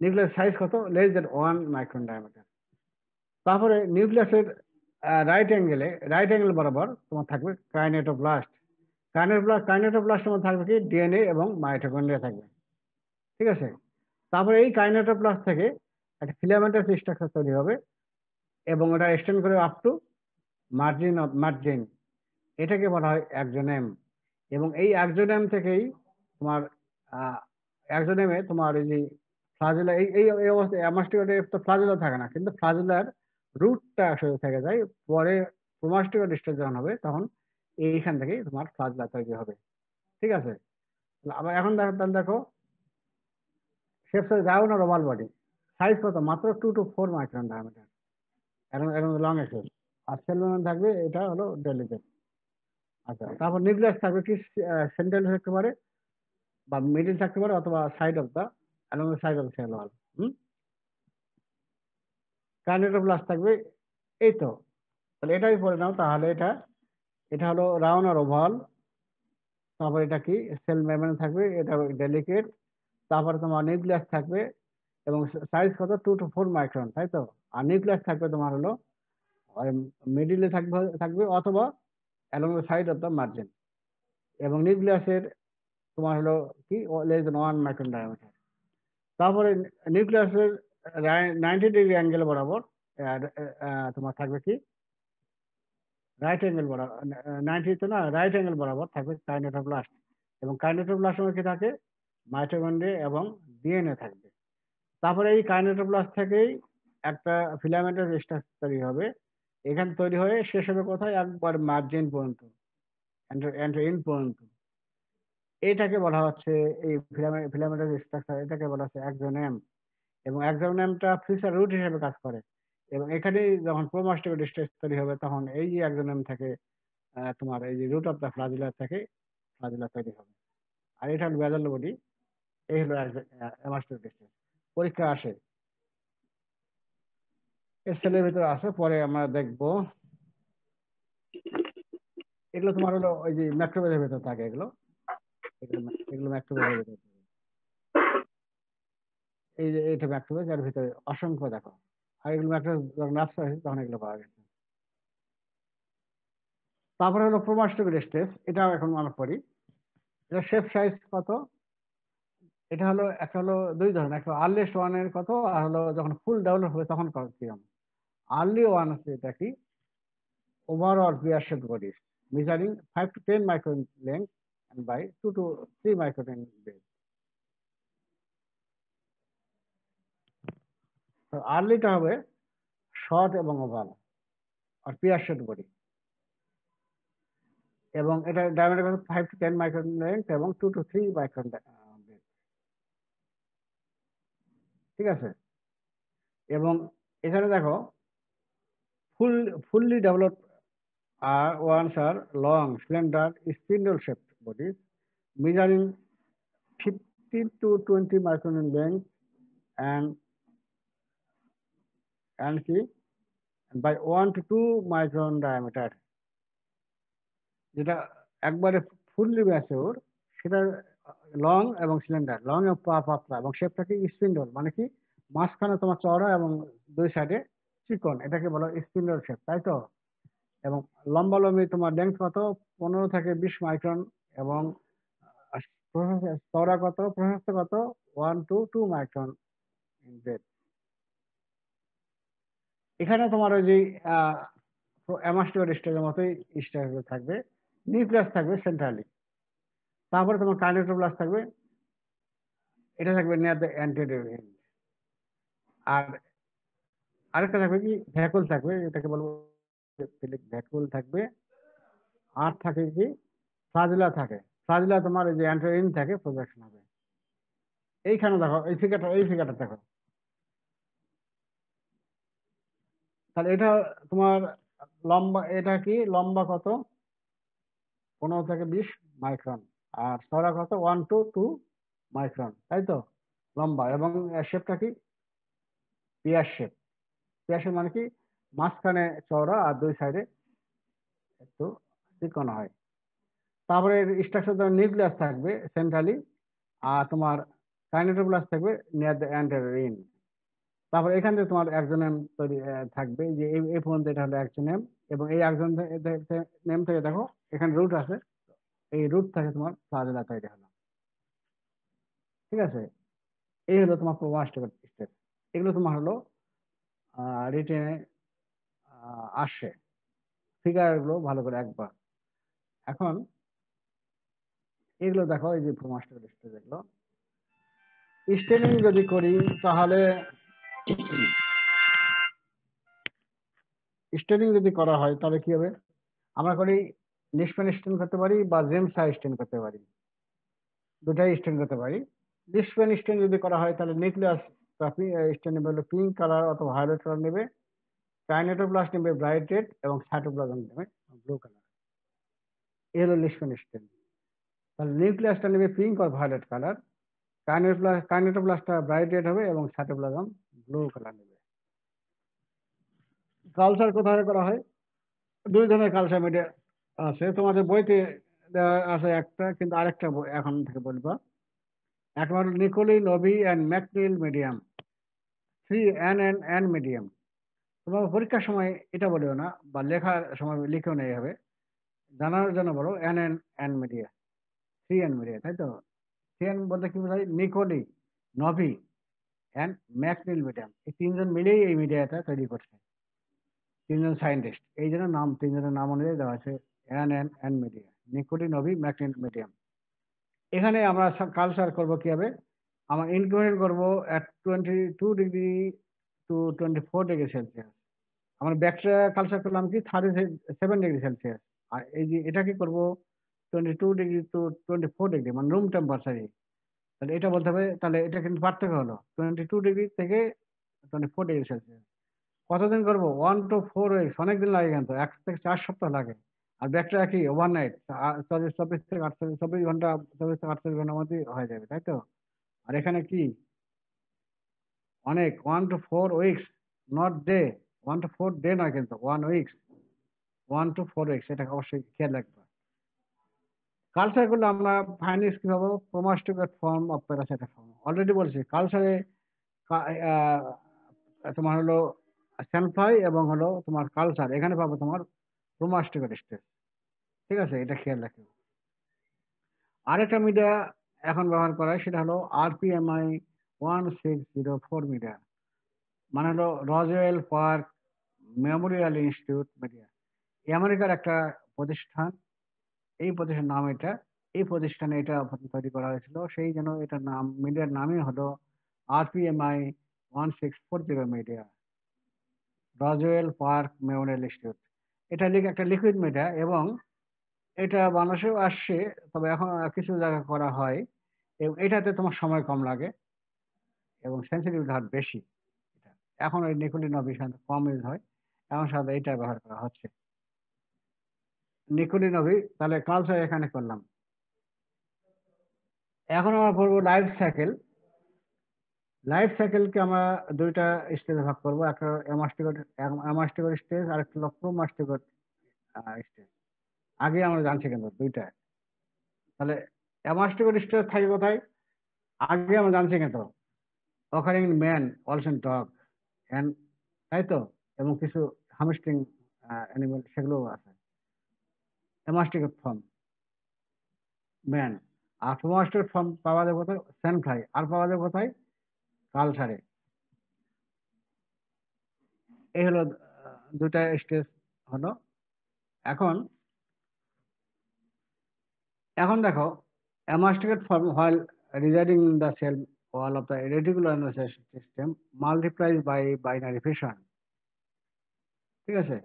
নিউক্লিয়াস সাইজ কত? Less than 1 micron diameter. তারপরে নিউক্লিয়াসের রাইট অ্যাঙ্গেল বরাবর তোমার থাকবে কাইনেটোপ্লাস্ট। কাইনেটোপ্লাস্টের মধ্যে থাকবে কি ডিএনএ এবং মাইটোকন্ড্রিয়া থাকবে, ঠিক আছে। তারপরে এই কাইনেটোপ্লাস্ট থেকে একটা ফিলামেন্টাস স্ট্রাকচার তৈরি হবে এবং ওটা এক্সটেন্ড করে আপ টু মার্জিন, এটাকে বলা হয় অ্যাক্সোনেম। এবং এই অ্যাক্সোনেম থেকেই তোমার অ্যাক্সোনেমে তোমার এই যে ফ্লাজেলা, এই অবস্থায় অ্যামাস্টিকেটে তো ফ্লাজেলা থাকে না, কিন্তু ফ্লাজেলার রুটটা আসলে থেকে যায়। পরে প্রোমাস্টিকেট স্টেজ যখন হবে তখন এইখান থেকেই তোমার ফ্লাজেলা তৈরি হবে, ঠিক আছে। আবার এখন দেখো, তাহলে দেখো শেপ সাইজ রাউন্ড আর ওভাল বডি, সাইজ কত, মাত্র 2 to 4 মাইক্রন ডায়ামিটার, এরকম লং এক্সেস। আর সেল মেমব্রেন থাকবে, এটা হলো ডেলিকেট। আচ্ছা, তারপর নিউক্লিয়াস থাকবে কি সেন্ট্রাল থাকতে পারে বা মিডিল থাকতে পারে অথবা side of the along the side of cell wall. Kinetoplast থাকবে, এই তো। তাহলে এটাই পড়ে নাও তাহলে। এটা এটা হলো রাউন্ড আর ওভাল। তারপর এটা কি সেল মেমব্রেন থাকবে, এটা ডেলিকেট। তারপরে তোমার নিউক্লিয়াস থাকবে এবং সাইজ কত 2 to 4 মাইক্রন, তাই তো। আর নিউক্লিয়াস থাকবে তোমার হলো মিডিলে থাকবে অথবা along the side of the margin. এবং নিউক্লিয়াসের তোমার হলো কি লেস দেন 1 মাইক্রন ডায়ামিটার। তারপরে নিউক্লিয়াসের 90 ডিগ্রি অ্যাঙ্গেল বরাবর তোমার থাকবে কি রাইট অ্যাঙ্গেল বরাবর, 90 তো না, রাইট অ্যাঙ্গেল বরাবর থাকবে কাইনেটোপ্লাস্ট। এবং কাইনেটোপ্লাস্টের মধ্যে থাকে মাইটোকন্ড্রিয়া এবং ডিএনএ থাকবে। তারপরে এই কাইনেটোপ্লাস্ট থেকেই একটা ফিলামেন্টাস স্ট্রাকচার তৈরি হবে। এখানে তৈরি হয়ে শেষ হবে কোথায়, একবার মার্জিন পর্যন্ত, এন্ড পর্যন্ত। এটাকে বলা হচ্ছে এই ফিলামেন্টাস স্ট্রাকচার, এটাকে বলা হচ্ছে অ্যাক্সোনেম। এবং অ্যাক্সোনেমটা ফিউচার রুট হিসেবে কাজ করে। এবং এখানেই যখন প্রোমাস্টিকেট স্টেজ তৈরি হবে তখন এই যে অ্যাক্সোনেম থেকে তোমার এই যে রুট অফ দ্য ফ্লাজেলা থেকে ফ্লাজেলা তৈরি হবে। আর এটা হলো বেজাল বডি, এই হলো অ্যামাস্টিকেট স্টেজ। পরীক্ষা আসে, এর সেলের ভিতরে আসে, পরে আমরা দেখবো। এগুলো তোমার হলো ওই যে ম্যাক্রোফেজের ভেতর থাকে, এগুলো এগুলো ম্যাক্রোফেজের ভেতর থাকে। এই যে এটা ম্যাক্রোফেজ, এর ভিতরে অসংখ্য দেখো। আর এগুলো ম্যাক্রোফেজ যখন রাস্তা হয়েছে তখন এগুলো পাওয়া গেছে। তারপরে হলো প্রোমাস্টিকেট স্টেজ, এটাও এখন আমরা পড়ি। এটা শেপ সাইজ কত, এটা হলো একটা হলো দুই ধরনের, একটা আর্লিয়েস্ট ওয়ানের কত, আর হলো যখন ফুল ডেভেলপ হবে তখন কিরকম। আর্লি ওয়ান আছে এটা কি overall pair shape body measuring 5 to 10 micron length and by 2 to 3 micron in width. তো আর্লিটা হবে শর্ট এবং ওভাল আর পেয়ার শেপ বডি, এবং এটা ডায়ামিটার 5 to 10 মাইক্রন লেন্থ এবং 2 to 3 মাইক্রন width, ঠিক আছে। এবং এখানে দেখো fully developed ones are long, slender, spindle-shaped bodies measuring 15 to 20 micron in length and কি by 1 to 2 micron diameter। যেটা একবারে ফুললি ম্যাচিওর সেটা লং এবং সিলিন্ডার, লং এবং পাতলা, এবং শেপটা কি স্পিন্ডল, মানে কি মাঝখানে তোমার চওড়া এবং দুই সাইডে চিকন, এটাকে বলো স্পিন্ডল শেপ, তাই তো। এবং লম্বালম্বি তোমার লেন্থ কত 15 থেকে 20 মাইক্রন, এবং চওড়া কত, প্রশস্ত কত 1 to 2 মাইক্রন ইন ব্রেথ। এখানে তোমার ওই যে অ্যামাস্টিকেট স্টেজের মতোই স্ট্রাকচার থাকবে। নিউক্লিয়াস থাকবে সেন্ট্রালি। তারপরে তোমার কাইনেটোপ্লাস্ট থাকবে, এটা থাকবে নিয়ার দ্য অ্যান্টেরিয়র এন্ড। আর আরেকটা থাকবে কি ভ্যাকুল থাকবে, এটাকে বলবো ভ্যাকুল থাকবে। আর থাকে কি ফ্লাজেলা থাকে, ফ্লাজেলা তোমার এই যে অ্যান্টেরিয়র এন্ড থাকে প্রজেকশন হবে। এইখানে দেখো এই ফিগারটা দেখো, তাহলে এটা তোমার লম্বা, এটা কি লম্বা কত 15 থেকে 20 মাইক্রন, আর চওড়া কত 1 to 2 মাইক্রন, তাই তো লম্বা। এবং শেপটা কি পিয়ার শেপ। পিয়ার শেপ মানে কি মাঝখানে চওড়া আর দুই সাইডে একটু চিকন হয়। তারপরে স্ট্রাকচার নিউক্লিয়াস থাকবে সেন্ট্রালি, আর তোমার কাইনেটোপ্লাস্ট থাকবে নিয়ার দ্য অ্যান্টেরিয়র এন্ড। তারপরে এখান থেকে তোমার অ্যাক্সোনেম তৈরি থাকবে, যে এই পর্যন্ত এটা হলো অ্যাক্সোনেম। এবং এই একজন নেম থেকে দেখো এখানে রুট আছে, এই রুট থেকে তোমার ফ্লাজেলা তৈরি হলো। ঠিক আছে, এই হলো তোমার প্রোমাস্টিক স্টেপ। এগুলো তোমার হলো রিটেনে আসে, ফিগার গুলো ভালো করে একবার। এখন এগুলো দেখো, এই যে প্রোমাস্টিক স্টেপ, এগুলো স্টেনিং যদি করি তাহলে স্টেনিং যদি করা হয় তাহলে কি হবে, আমরা করি লিসম্যান স্টেন করতে পারি বা জেমস স্টেন করতে পারি, দুটাই স্টেন করতে পারি। লিসম্যান স্টেন যদি করা হয় তাহলে নিউক্লিয়াস স্টেন নেবে হলো পিঙ্ক কালার অথবা ভায়োলেট কালার নেবে, কাইনেটোপ্লাস্ট নেবে ব্রাইট রেড এবং সাইটোপ্লাজম নেবে ব্লু কালার। এই হলো লিসম্যান স্টেন। তাহলে নিউক্লিয়াসটা নেবে পিঙ্ক আর ভায়োলেট কালার, কাইনেটোপ্লাস্টটা ব্রাইট রেড হবে এবং সাইটোপ্লাজম ব্লু কালার নেবে। কালচার কোথায় করা হয়, দুই ধরনের কালচার মিডিয়া আছে, তোমাদের বইতে দেওয়া আছে একটা, কিন্তু আরেকটা এখন থেকে বলবো। একটা হলো Nicolle Novy and MacNeal medium, 3N medium. তোমার পরীক্ষার সময় এটা বলিও না, বা লেখার সময় লিখেও নেই হবে, জানার জন্য বলো N মিডিয়া, 3N মিডিয়া, তাই তো। 3N বলতে কি বোঝায়, নিকোলি, নবি অ্যান্ড ম্যাকনিল মিডিয়াম, এই তিনজন মিলেই এই মিডিয়াটা তৈরি করছে, তিনজন সায়েন্টিস্ট, এই জন্য নাম তিনজনের নাম অনুযায়ী দেওয়া আছে N মিডিয়া, নিকোলি, নবি, ম্যাকনিল মিডিয়াম। এখানে আমরা কালচার করব কিভাবে, আমরা ইনকিউবেট করব at 22 degree to 24 degree Celsius. আমরা ব্যাকটেরিয়া কালচার করলাম কি 37 ডিগ্রি সেলসিয়াস, আর এই যে এটা কি করবো 22 ডিগ্রি to 24 ডিগ্রি, মানে রুম টেম্পারেচারে। তাহলে এটা বলতে হবে, তাহলে এটা কিন্তু পার্থক্য হলো 22 ডিগ্রি থেকে 24 ডিগ্রি সেলসিয়াস। কতদিন করবো, 1 to 4 উইকস, অনেকদিন লাগে, কিন্তু 1 থেকে 4 সপ্তাহ লাগে। আর ব্যাকটেরিয়া কি ওভারনাইট 24 থেকে 48 চব্বিশ থেকে 48 ঘন্টার মধ্যে হয়ে যাবে, তাই তো। আর এখানে কি অনেক, 1 to 4 weeks, not day, 1 to 4 day নয়, কিন্তু 1 উইকস, 1 to 4 উইকস, এটা অবশ্যই খেয়াল রাখবে। কালচার গুলো আমরা ফাইনাস কি পাবো, promastigote form of parasitic form. Already বলছি কালচারে তোমার হলো স্যাম্পলাই এবং হলো তোমার কালচার, এখানে পাবো তোমার প্রোমাস্টিকেট স্টেজ। ঠিক আছে, এটা খেয়াল রাখবে। আরেকটা মিডিয়া এখন ব্যবহার করা হয়, সেটা হলো RPMI 1604 মিডিয়া, মানে হলো রজওয়েল পার্ক মেমোরিয়াল ইনস্টিটিউট মিডিয়া। আমেরিকার একটা প্রতিষ্ঠান, এই প্রতিষ্ঠানের নাম এটা, এই প্রতিষ্ঠানে এটা তৈরি করা হয়েছিল, সেই জন্য এটার নাম, মিডিয়ার নামই হলো RPMI 1640 media, Roswell Park Memorial Institute. এটা একটা লিকুইড মিডিয়া, এবং এটা বাংলাদেশেও আসছে, তবে এখন কিছু জায়গায় করা হয়, এবং এটাতে তোমার সময় কম লাগে এবং সেন্সিটিভিটি হার বেশি। এটা এখন ওই নিকোলিনবি কম ইউজ হয়, এখন সাথে এটা ব্যবহার করা হচ্ছে নিকোলিনবি। তাহলে কালচার এখানে করলাম। এখন আমরা পড়বো লাইফ সাইকেল। লাইফ সাইকেলকে আমরা দুইটা স্টেজে ভাগ করবো, একটা অ্যামাস্টিকট স্টেজ আর একটা প্রোমাস্টিকট স্টেজ। আগে আমরা জানছি কিন্তু দুইটা। তাহলে অ্যামাস্টিকট স্টেজ থাকে কোথায়, আগে আমরা জানছি কিন্তু occurring man, also dog and, তাই তো, এবং কিছু হামস্ট্রিং অ্যানিমেল সেগুলোও আছে অ্যামাস্টিকট ফর্ম ম্যান। আর প্রোমাস্টিকট ফর্ম পাওয়া যাবে কোথায়, স্যানফ্লাই, আর পাওয়া যাবে কোথায়, কালচারে। এই হলো দুটা স্টেজ হলো। এখন এখন দেখো, অ্যামাস্টিকেট form while residing in the cell wall of the reticular nervous system multiplies by binary fission। ঠিক আছে,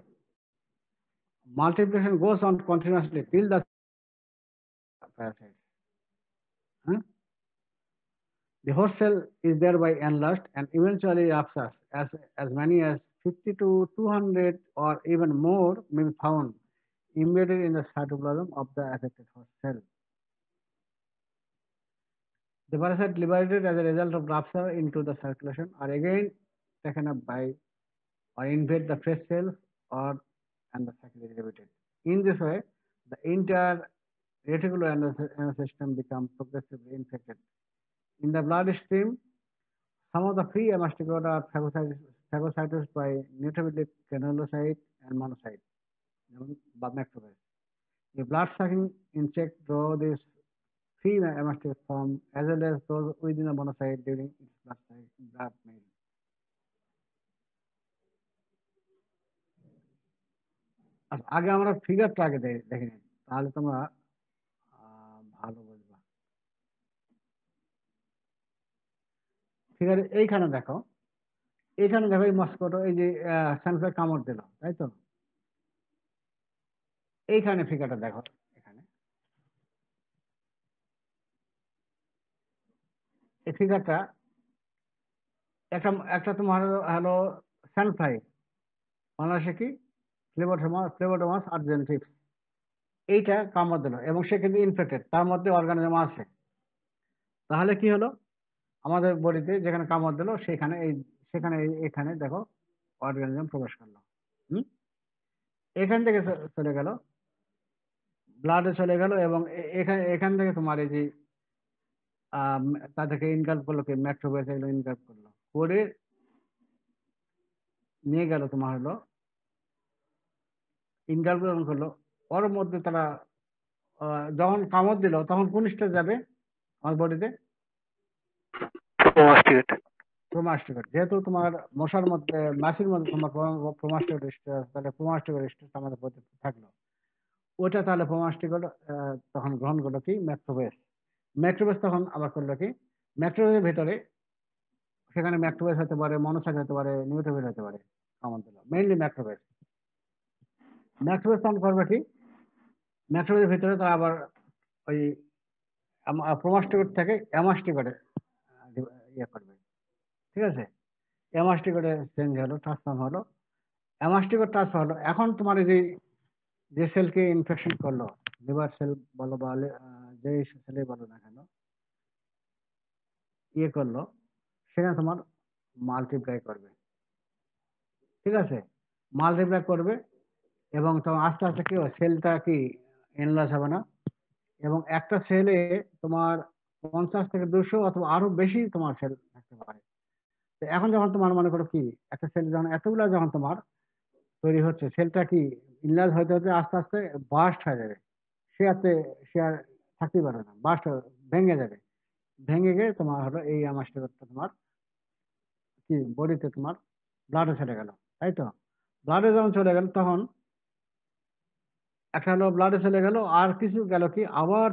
multiplication goes on continuously till the parasite, huh? The host cell is thereby enlarged and eventually ruptures. As many as 50 to 200 or even more may be found embedded in the cytoplasm of the affected host cell. The parasite liberated as a result of rupture into the circulation are again taken up by or invade the fresh cells or and the cycle is repeated. In this way, the entire reticular nervous system becomes progressively infected. In the bloodstream, some of the free masticota are phagocytosed by neutrophilic granulocyte and monocyte. যেমন বা macrophage. The blood sucking insect draw this free hemostatic form as well as those within the monocyte during its blood mail. আচ্ছা, আগে আমরা ফিগারটা আগে দেখে নিই, তাহলে তোমরা ভালো বুঝবা। ফিগার এইখানে দেখো, এইখানে দেখো এই মস্কিটো, এই যে সানফ্লাই কামড় দিল, তাই তো? এইখানে ফিগারটা দেখো, এখানে এই ফিগারটা একটা একটা তোমার হলো সানফ্লাই, বাংলাদেশে কি ফ্লেবোটোমাস আর্জেন্টিভস, এইটা কামড় দিল এবং সে কিন্তু ইনফেক্টেড, তার মধ্যে অর্গানিজম আছে। তাহলে কি হলো, আমাদের বডিতে যেখানে কামড় দিল সেখানে এখানে দেখো অর্গানিজম প্রবেশ করলো। হুম, এখান থেকে চলে গেল ব্লাডে চলে গেল এবং এখান থেকে তোমার এই যে তাদেরকে ইনকাল্প করলো, কি ম্যাক্রোফেজ এগুলো ইনকাল্প করলো, করে নিয়ে গেল তোমার হলো ইনকাল্পেশন করলো। ওর মধ্যে তারা যখন কামড় দিল তখন কোন স্টেজ যাবে আমার বডিতে? প্রোমাস্টিকেট। যেহেতু তোমার মশার মধ্যে মাছির মধ্যে তোমার প্রোমাস্টিকেট স্টেজ আছে, তাহলে প্রোমাস্টিকেট স্টেজ আমাদের বডিতে থাকলো। ওটা তাহলে প্রোমাস্টিকেট তখন গ্রহণ করলো কি ম্যাক্রোফেজ। ম্যাক্রোফেজ তখন আবার করলো কি, ম্যাক্রোফেজের ভেতরে সেখানে ম্যাক্রোফেজ হতে পারে, মনোসাইট হতে পারে, নিউট্রোফিল হতে পারে, কামড় দিল মেইনলি ম্যাক্রোফেজ। ম্যাক্রোফেজ তখন করবে কি, ম্যাক্রোফেজের ভিতরে তারা আবার ওই প্রোমাস্টিকেট থেকে অ্যামাস্টিকেটে ইয়ে করবে, ঠিক আছে? অ্যামাস্টিকেটে চেঞ্জ হলো, ট্রান্সফর্ম হলো, অ্যামাস্টিকেট ট্রান্সফার হলো। এখন তোমার এই যে সেলকে ইনফেকশন করলো, লিভার সেল বলো বা যে সেলে বলো না কেন, ইয়ে করলো, সেখানে তোমার মাল্টিপ্লাই করবে, ঠিক আছে? মাল্টিপ্লাই করবে এবং তোমার আস্তে আস্তে কি সেলটা কি এনলার্জ হবে না, এবং একটা সেলে তোমার 50 থেকে 200 অথবা আরো বেশি তোমার সেল থাকতে পারে। তো এখন যখন তোমার মনে করো কি একটা সেল যখন এতগুলো যখন তোমার তৈরি হচ্ছে, সেলটা কি ইনলার্জ হতে হতে আস্তে আস্তে বাস্ট হয়ে যাবে, সে আর থাকতেই পারবে না, বাস্ট ভেঙে যাবে। ভেঙে গিয়ে তোমার হলো এই আমাস্টিকটা তোমার কি বডিতে তোমার ব্লাডে চলে গেল, তাই তো? ব্লাডে যখন চলে গেল তখন একটা হলো ব্লাডে চলে গেল, আর কিছু গেল কি আবার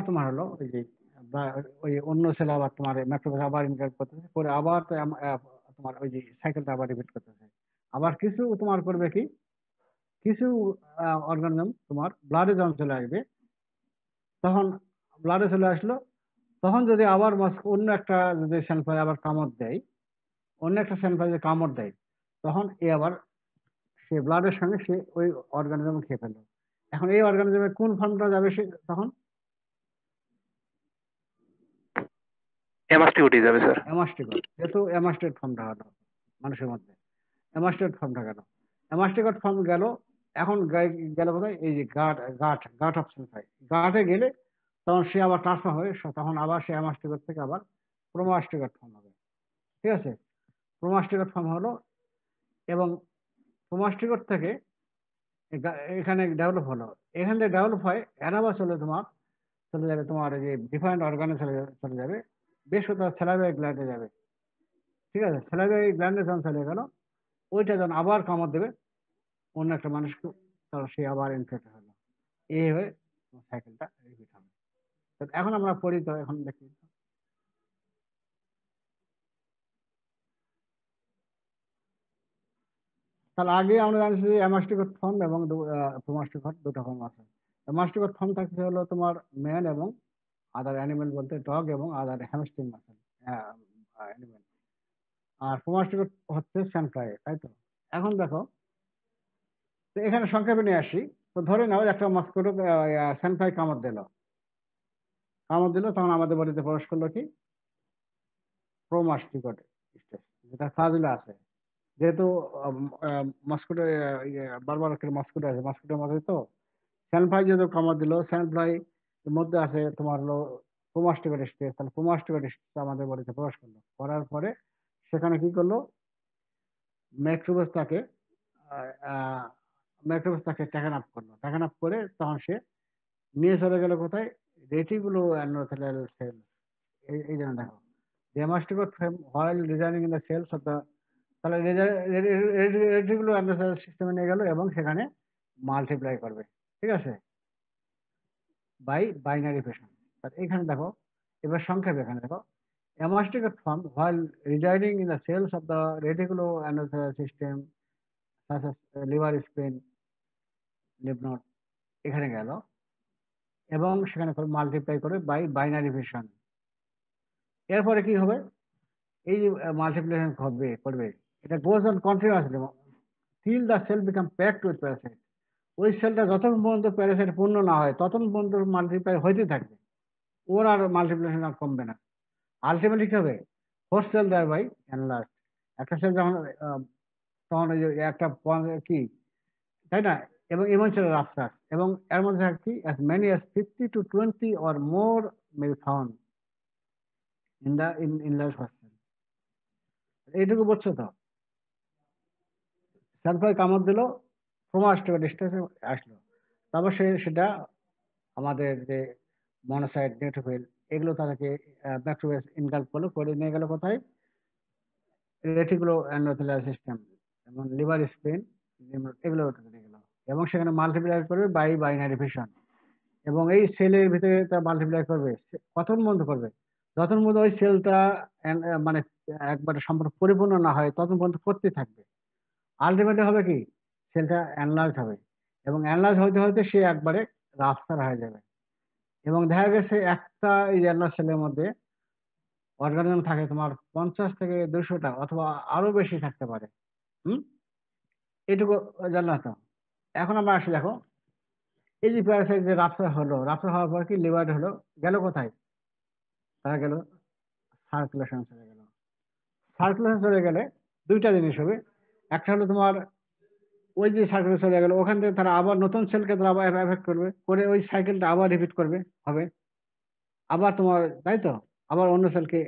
তোমার হলো ওই যে ওই অন্য সেল আবার তোমার ম্যাক্রোফেজ আবার ইনকার করতেছে, করে আবার তোমার ওই যে সাইকেলটা আবার রিপিট করতেছে। আবার কিছু তোমার করবে কি, কিছু অর্গানিজম তোমার ব্লাডে যখন চলে আসবে, তখন ব্লাডে চলে আসলো, তখন যদি আবার অন্য একটা যদি স্যানফ্লাই আবার কামড় দেয়, অন্য একটা স্যানফ্লাই যদি কামড় দেয়, তখন এ আবার সে ব্লাডের সঙ্গে সে ওই অর্গানিজম খেয়ে ফেললো। এখন এই অর্গানিজমের কোন ফর্মটা যাবে সে তখন? অ্যামাস্টিকোটিস যাবে স্যার। অ্যামাস্টিকট, যেহেতু অ্যামাস্টেড ফর্মটা হলো মানুষের মধ্যে, অ্যামাস্টেড ফর্মটা গেল, অ্যামাস্টিকট ফর্ম গেল। এখন গেল কোথায়? এই যে গাট অফ সালফাই, গাটে গেলে তখন সে আবার ট্রান্সফার হয়ে তখন আবার সে অ্যামাস্টিকট থেকে আবার প্রোমাস্টিকট ফর্ম হবে, ঠিক আছে? প্রোমাস্টিকট ফর্ম হলো এবং প্রোমাস্টিকট থেকে এখানে ডেভেলপ হলো, এখান থেকে ডেভেলপ হয় অ্যানাবা চলে যাবে তোমার এই যে ডিফারেন্ট অর্গানে চলে যাবে, বেশ কোথাও স্যালাইভারি গ্ল্যান্ডে যাবে, ঠিক আছে? স্যালাইভারি গ্ল্যান্ডে যখন চলে গেল, ওইটা যখন আবার কামড় দেবে অন্য একটা মানুষকে, তখন সে আবার ইনফেক্ট হলো, এই হয়ে সাইকেলটা রিপিট হবে। তো এখন আমরা পড়ি, তো এখন দেখি তাহলে আগে আমরা জানছি যে অ্যামাস্টিকট ফর্ম এবং প্রোমাস্টিকট দুটো ফর্ম আছে। অ্যামাস্টিকট ফর্ম থাকছে হলো তোমার ম্যান এবং আদার অ্যানিমেল, বলতে ডগ এবং আদার হ্যামস্ট্রিং মাসেল অ্যানিমেল। আর প্রোমাস্টিকট হচ্ছে স্যানফ্লাই, তাই তো? এখন দেখো, তো এখানে সংক্ষেপে নিয়ে আসি। তো ধরে নাও একটা মস্কিটো স্যানফ্লাই কামড় দিল, তখন আমাদের বডিতে প্রবেশ করলো কি প্রোমাস্টিকট স্টেজ, যেটা সাজুলা আছে। যেহেতু মস্কিটো বারবার মস্কিটো আছে, মস্কিটোর মধ্যে তো স্যানফ্লাই যেহেতু কামড় দিল, স্যানফ্লাই এর মধ্যে আছে তোমার হলো প্রোমাস্টিকট স্টেজ, তাহলে প্রোমাস্টিকট স্টেজ আমাদের বডিতে প্রবেশ করলো, করার পরে সেখানে কি করলো, ম্যাক্রোফেজ তাকে ম্যাক্রোফেজ তাকে টেকেন আপ করলো, টেকেন আপ করে তখন সে নিয়ে চলে গেল কোথায়, রেটিকুলো এন্ডোথেলিয়াল সেল। এই জন্য দেখো the amastigote while residing in the cells of the, তাহলে রেটিকুলো এন্ডোথেলিয়াল সিস্টেমে নিয়ে গেল এবং সেখানে মাল্টিপ্লাই করবে, ঠিক আছে, বাই বাইনারি ফ্যাশন। এখানে দেখো এবার সংক্ষেপে এখানে দেখো অ্যামাস্টিকেট form while residing in the cells of the reticuloendothelial system such as liver, spleen, lymph node এখানে গেল এবং সেখানে মাল্টিপ্লাই করে বাই বাইনারি ফিশন। এরপরে কি হবে, এই যে মাল্টিপ্লিকেশন করবে এটা goes on continuously till the cell become packed with parasite। ওই সেলটা যতক্ষণ পর্যন্ত প্যারাসাইট পূর্ণ না হয় ততক্ষণ পর্যন্ত মাল্টিপ্লাই হইতে থাকবে, ওর আর মাল্টিপ্লিকেশন আর কমবে না। আলটিমেটলি কি হবে, ফোর সেল দেয় বাই এনলার্জ। একটা সেল যখন তখন ওই যে একটা কি তাই না, এবং ইভেনচুয়ালি রাফটার, এবং এর মধ্যে থাকে কি as many as 50 to 20 or more may be found in the enlarged first cell। এইটুকু বুঝছো তো? সালফার কামড় দিল, প্রোমাস্টিকেট স্টেজে আসলো, তারপর সেটা আমাদের যে মনোসাইট, নিউট্রোফিল এগুলো তাদেরকে ম্যাক্রোফেজ ইনকাল্প করলো, করে নিয়ে গেল কোথায়, রেটিকুলো এন্ডোথেলিয়াল সিস্টেম এবং লিভার, স্প্লিন এগুলো নিয়ে গেল এবং সেখানে মাল্টিপ্লাই করবে বাই বাইনারি ফিশন। এবং এই সেলের ভিতরে তা মাল্টিপ্লাই করবে, কতক্ষণ বন্ধ করবে, যতক্ষণ পর্যন্ত ওই সেলটা মানে একবারে সম্পূর্ণ পরিপূর্ণ না হয় ততক্ষণ পর্যন্ত করতে থাকবে। আলটিমেটলি হবে কি, সেলটা অ্যানলার্জ হবে এবং অ্যানলার্জ হইতে হইতে সে একবারে রাফটার হয়ে যাবে। এবং দেখা গেছে একটা এই অ্যানলার্জ সেলের মধ্যে অর্গানিজম থাকে তোমার 50 থেকে 200টা অথবা আরো বেশি থাকতে পারে। হুম, এটুকু জানলাম তো। এখন আমরা আসি দেখো, এই যে প্যারাসাইট যে রাফটার হলো, রাফটার হওয়ার পর কি লিভার হলো, গেল কোথায়, তারা গেল সার্কুলেশন চলে গেল। সার্কুলেশন চলে গেলে দুইটা জিনিস হবে, একটা হলো তোমার ওই যে সার্কুলেশন চলে গেল ওখান থেকে তারা আবার নতুন সেলকে তারা আবার এফেক্ট করবে, করে ওই সাইকেলটা আবার রিপিট করবে, হবে আবার তোমার, তাই তো, আবার অন্য সেলকে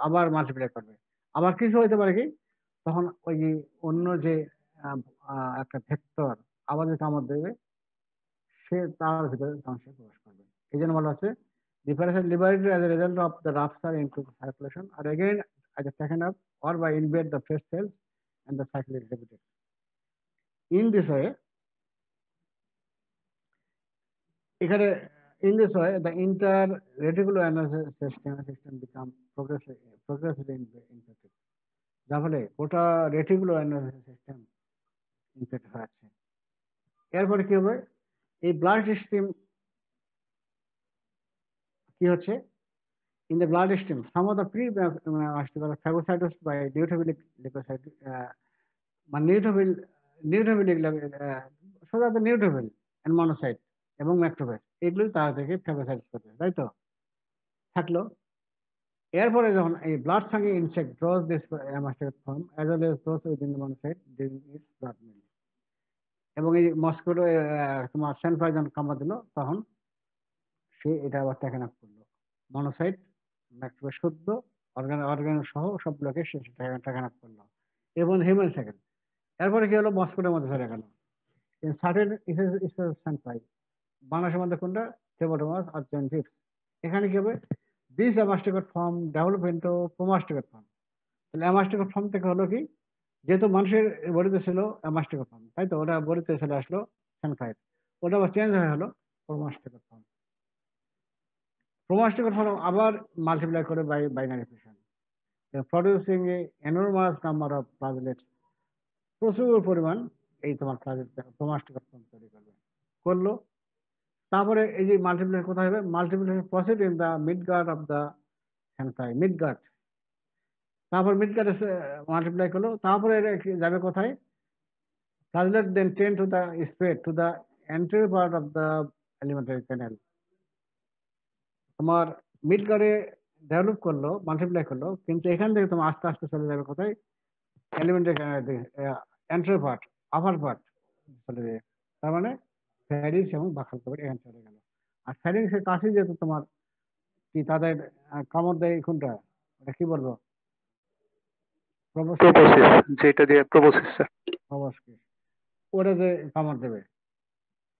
আবার মাল্টিপ্লাই করবে। আবার কিছু হইতে পারে কি, তখন ওই যে অন্য যে একটা ভেক্টর আবার যে কামড় দেবে সে তার ভিতরে ধ্বংসে প্রবেশ করবে। এই জন্য বলা হচ্ছে the parasite liberated as a result of the rupture into circulation are again either taken up or by invade the fresh cells and the cycle is repeated. In this way, এখানে in this way the entire reticuloendothelial system become progressively infected, যার ফলে গোটা reticuloendothelial system in fact হয়ে যাচ্ছে। এরপরে কি হবে, এই ব্লাড স্ট্রিম কি হচ্ছে, in the blood stream some of the phagocytosis by neutrophilic leukocyte মানে neutrophilic so that the neutrophil and monocyte এবং ম্যাক্রোফেজ এগুলো তারা থেকে ফ্যাগোসাইটোস করবে, তাই তো থাকলো। এরপরে যখন এই ব্লাড সঙ্গে insect draws this amastigote form as well as draws within the monocyte during its blood meal. এবং এই মস্কিটো তোমার সেনফ্লাই যখন কামড় দিল তখন সে এটা আবার টেকেন আপ করলো, মনোসাইট ম্যাক্রোফেজ শুদ্ধ অর্গান সহ সবগুলোকে সে টেকেন আপ করলো এবং হিউম্যান সাইকেল। এরপরে কি হলো, মস্কিটোর মধ্যে চলে গেল সার্টেন সেনফ্লাই, বাংলাদেশের মধ্যে কোনটা, ট্রেপোডোমাস আর জেনটিপস। এখানে কি হবে, this amastigote form develop into promastigote form. তাহলে অ্যামাস্টিকেট ফর্ম থেকে হলো কি, যেহেতু মানুষের বডিতে ছিল অ্যামাস্টিকেট ফর্ম, তাই তো, ওটা বডিতে চলে আসলো সেনফ্লাইট, ওটা আবার চেঞ্জ হয়ে হলো প্রোমাস্টিকেট ফর্ম। প্রোমাস্টিকেট ফর্ম আবার মাল্টিপ্লাই করে by binary fission producing a enormous number of flagellates, প্রচুর পরিমাণ এই তোমার প্রোমাস্টিকেট ফর্ম তৈরি করলো। তারপরে এই যে মাল্টিপ্লিকেশন কোথায় হবে, multiplication proceed in the mid gut of the sandfly, mid gut, তারপর মিড গার্ডে মাল্টিপ্লাই করলো, তারপরে যাবে কোথায়, flagellate then tend to the spread to the anterior part of the alimentary canal। তোমার মিড গার্ডে ডেভেলপ করলো, মাল্টিপ্লাই করলো, কিন্তু এখান থেকে তোমার আস্তে আস্তে চলে যাবে কোথায়, এলিমেন্টারি ক্যানাল, অ্যান্টেরিয়র পার্ট, আপার পার্ট চলে যাবে, তার মানে ফ্যারিংস এবং বাখাল কবর এখানে চলে গেল। আর ফ্যারিংস এর কাছে যেহেতু তোমার কি তাদের কামড় দেয় কোনটা, ওটা কি বলবো, প্রবোসিস, যেটা দিয়ে প্রবোসিস স্যার। প্রবাসকে ওরা যে কামড় দেবে।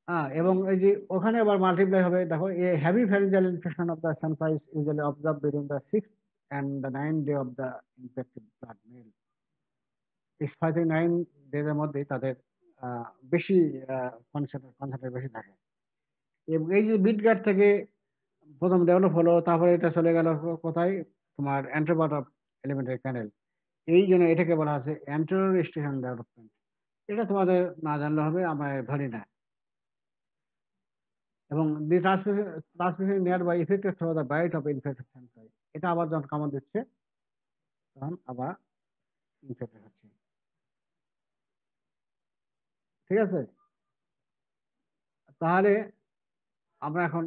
হ্যাঁ, এবং এই যে ওখানে আবার মাল্টিপ্লাই হবে। দেখো, a heavy pharyngeal infection of the sandfly usually observe between the 6 and the 9 day of the infected blood meal. এই 6 থেকে 9 ডেজের মধ্যে তাদের বেশি কনসেন্ট্রেট বেশি থাকে। এবং এই যে মিডগার্ড থেকে প্রথম ডেভেলপ হলো, তারপরে এটা চলে গেল কোথায়, তোমার অ্যান্ট্রোপার্ট অফ এলিমেন্টারি ক্যানেল। এই জন্য এটাকে বলা হচ্ছে অ্যান্টেরিয়র স্টেশন ডেভেলপমেন্ট। এটা তোমাদের না জানলে হবে, আমরা ধরি না। এবং the transmission near by effected through the bite of infected sandfly. এটা আবার যখন কামড় দিচ্ছে তখন আবার ইনফেক্টেড হচ্ছে। ঠিক আছে, তাহলে আমরা এখন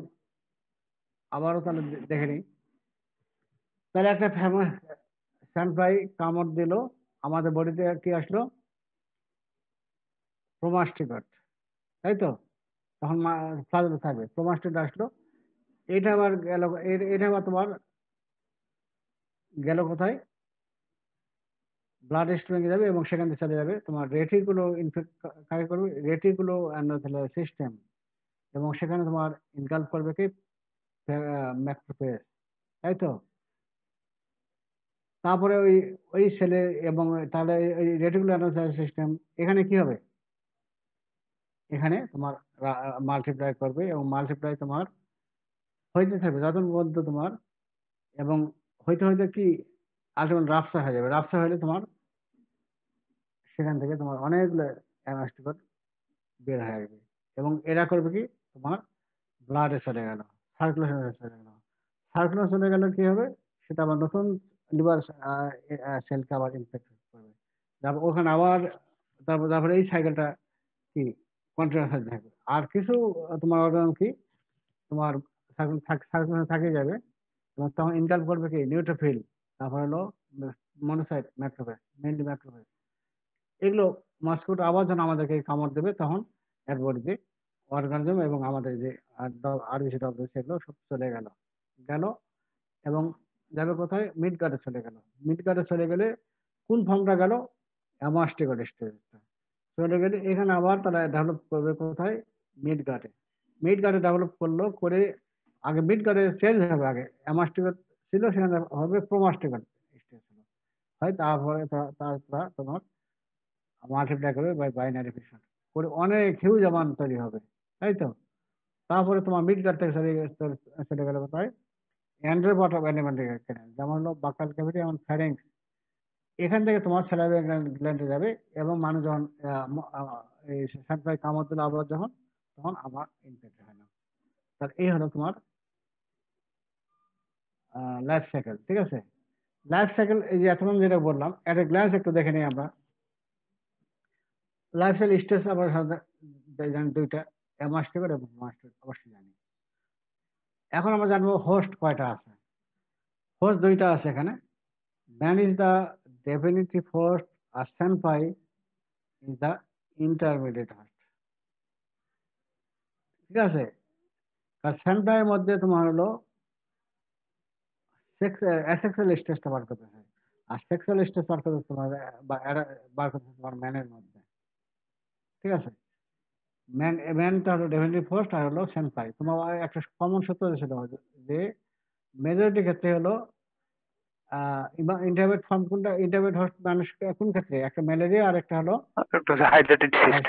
আবারও তাহলে দেখে নিই। তাহলে একটা ফেমাস সানফ্লাই কামড় দিল, আমাদের বডিতে কি আসলো, প্রোমাস্টিকট, তাই তো? তখন ফ্লাজেলা থাকবে, প্রোমাস্টিকট আসলো। এটা আবার গেল, এটা আবার তোমার গেল কোথায়, ব্লাড স্ট্রিমে যাবে এবং সেখান থেকে চলে যাবে তোমার রেটিকুলো ইনফেক্ট কাকে করবে, রেটিকুলো এন্ডোথেলিয়াল সিস্টেম। এবং সেখানে তোমার ইনকালফ করবে কি, ম্যাক্রোফেজ, তাই তো? তারপরে ওই ওই সেলে এবং তাহলে ওই রেটিকুলো এন্ডোথেলিয়াল সিস্টেম এখানে কি হবে, এখানে তোমার মাল্টিপ্লাই করবে এবং মাল্টিপ্লাই তোমার হইতে থাকবে যতক্ষণ পর্যন্ত তোমার, এবং হইতে হইতে কি আলটিমেট রাফসার হয়ে যাবে। রাফসার হলে তোমার সেখান থেকে তোমার অনেকগুলো অ্যানাস্টিকট বের হয়ে আসবে। এবং এরা করবে কি, তোমার ব্লাডে চলে গেল, সার্কুলেশনে চলে গেল। সার্কুলেশন চলে গেলে কি হবে, সেটা আবার নতুন লিভার সেলকে আবার ইনফেক্ট করবে। তারপর ওখানে আবার তারপরে এই সাইকেলটা কি কন্টিনিউয়াস হতে থাকবে। আর কিছু তোমার অর্গান কি তোমার সার্কুলেশন থাকে যাবে, এবং তখন ইনকাল করবে কি নিউট্রোফিল, তারপর হলো মনোসাইট, ম্যাক্রোফেজ, মেইনলি ম্যাক্রোফেজ। এগুলো মস্কিটো আবার যখন আমাদেরকে কামড় দেবে তখন এর বডিতে অর্গানিজম এবং আমাদের যে আরবিসি টবলেট সেগুলো সব চলে গেল গেল এবং যাবে কোথায়, মিড গার্ডে চলে গেল। মিড গার্ডে চলে গেলে কোন ফর্মটা গেল, অ্যামাস্টিকট স্টেজটা চলে গেলে এখানে আবার তারা ডেভেলপ করবে কোথায়, মিড গার্ডে। মিড গার্ডে ডেভেলপ করলো করে, আগে মিড গার্ডে চেঞ্জ হবে, আগে অ্যামাস্টিকট ছিল, সেখানে হবে প্রোমাস্টিকট স্টেজ হলো, হয় তারপরে তারপর তোমার মাল্টিপ্লাই করবে বাই বাইনারি ফিশন করে অনেক হিউজ অ্যামাউন্ট তৈরি হবে, তাই তো? তারপরে তোমার মিড গার্ড থেকে চলে গেল কোথায়, অ্যান্ড্রোপার্ট অফ এলিমেন্টারি ক্যানেল, যেমন হলো বাকাল ক্যাভিটি এবং ফ্যারিংস। এখান থেকে তোমার স্যালাইভারি গ্ল্যান্ডে যাবে এবং মানুষ যখন এই সানফ্লাই কামড় দিল আবার যখন, তখন আবার ইনফেক্ট হয় না। তাহলে এই হলো তোমার লাইফ সাইকেল। ঠিক আছে, লাইফ সাইকেল এই যে এতক্ষণ যেটা বললাম, একটা গ্ল্যান্স একটু দেখে নিই আমরা। লাইফ সাইকেল স্টেজ আবার জানি দুইটা, অ্যামাস্টিকট এবং মাস্টিকট অবশ্যই জানি। এখন আমরা জানবো হোস্ট কয়টা আছে। হোস্ট দুইটা আছে এখানে। Man is the definitive host, আর sandfly is the intermediate host. ঠিক আছে, আর সানফ্লাইয়ের মধ্যে তোমার হলো অ্যাসেক্সুয়াল স্টেজটা বার করতে হয়, আর সেক্সুয়াল স্টেজ বার করতে তোমার বার করতে তোমার ম্যানের মধ্যে। ঠিক আছে, ম্যানটা হলো ডেফিনিটিভ হোস্ট আর হলো সানফ্লাই। তোমার একটা কমন সূত্র সেটা হলো যে মেজরিটি ক্ষেত্রে হলো ইন্টারমিডিয়েট ফর্ম কোনটা, ইন্টারমিডিয়েট হোস্ট মানুষ কোন ক্ষেত্রে, একটা ম্যালেরিয়া আর একটা হলো হাইড্রেটেড সিস্ট।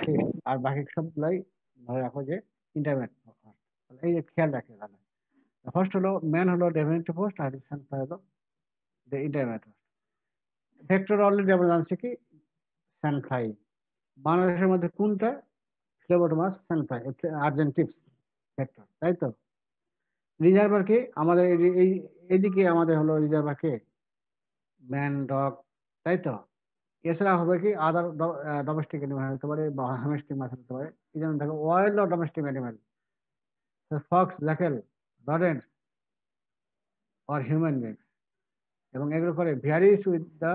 আর বাকি সবগুলাই ধরে রাখো যে ইন্টারমিডিয়েট হোস্ট। এই যে খেয়াল রাখে তাহলে হোস্ট হলো, ম্যান হলো ডেফিনিটিভ হোস্ট আর সানফ্লাই হলো যে ইন্টারমিডিয়েট হোস্ট। ভেক্টর অলরেডি আমরা জানছি কি, সানফ্লাই। বাংলাদেশের মধ্যে কোনটা, ফ্লেবোটোমাস সানফ্লাই, আর্জেন্টিভস ভেক্টর, তাই তো? রিজার্ভার কে আমাদের এইদিকে আমাদের হলো রিজার্ভার কে, ম্যান, ডগ, তাই তো? এছাড়া হবে কি আদার ডোমেস্টিক অ্যানিমাল হতে পারে বা হ্যামস্টিক মাছ হতে পারে। এই যেমন দেখো wild domestic animal, Fox, Jekyll, rodents or human beings. এবং এগুলো করে varies with the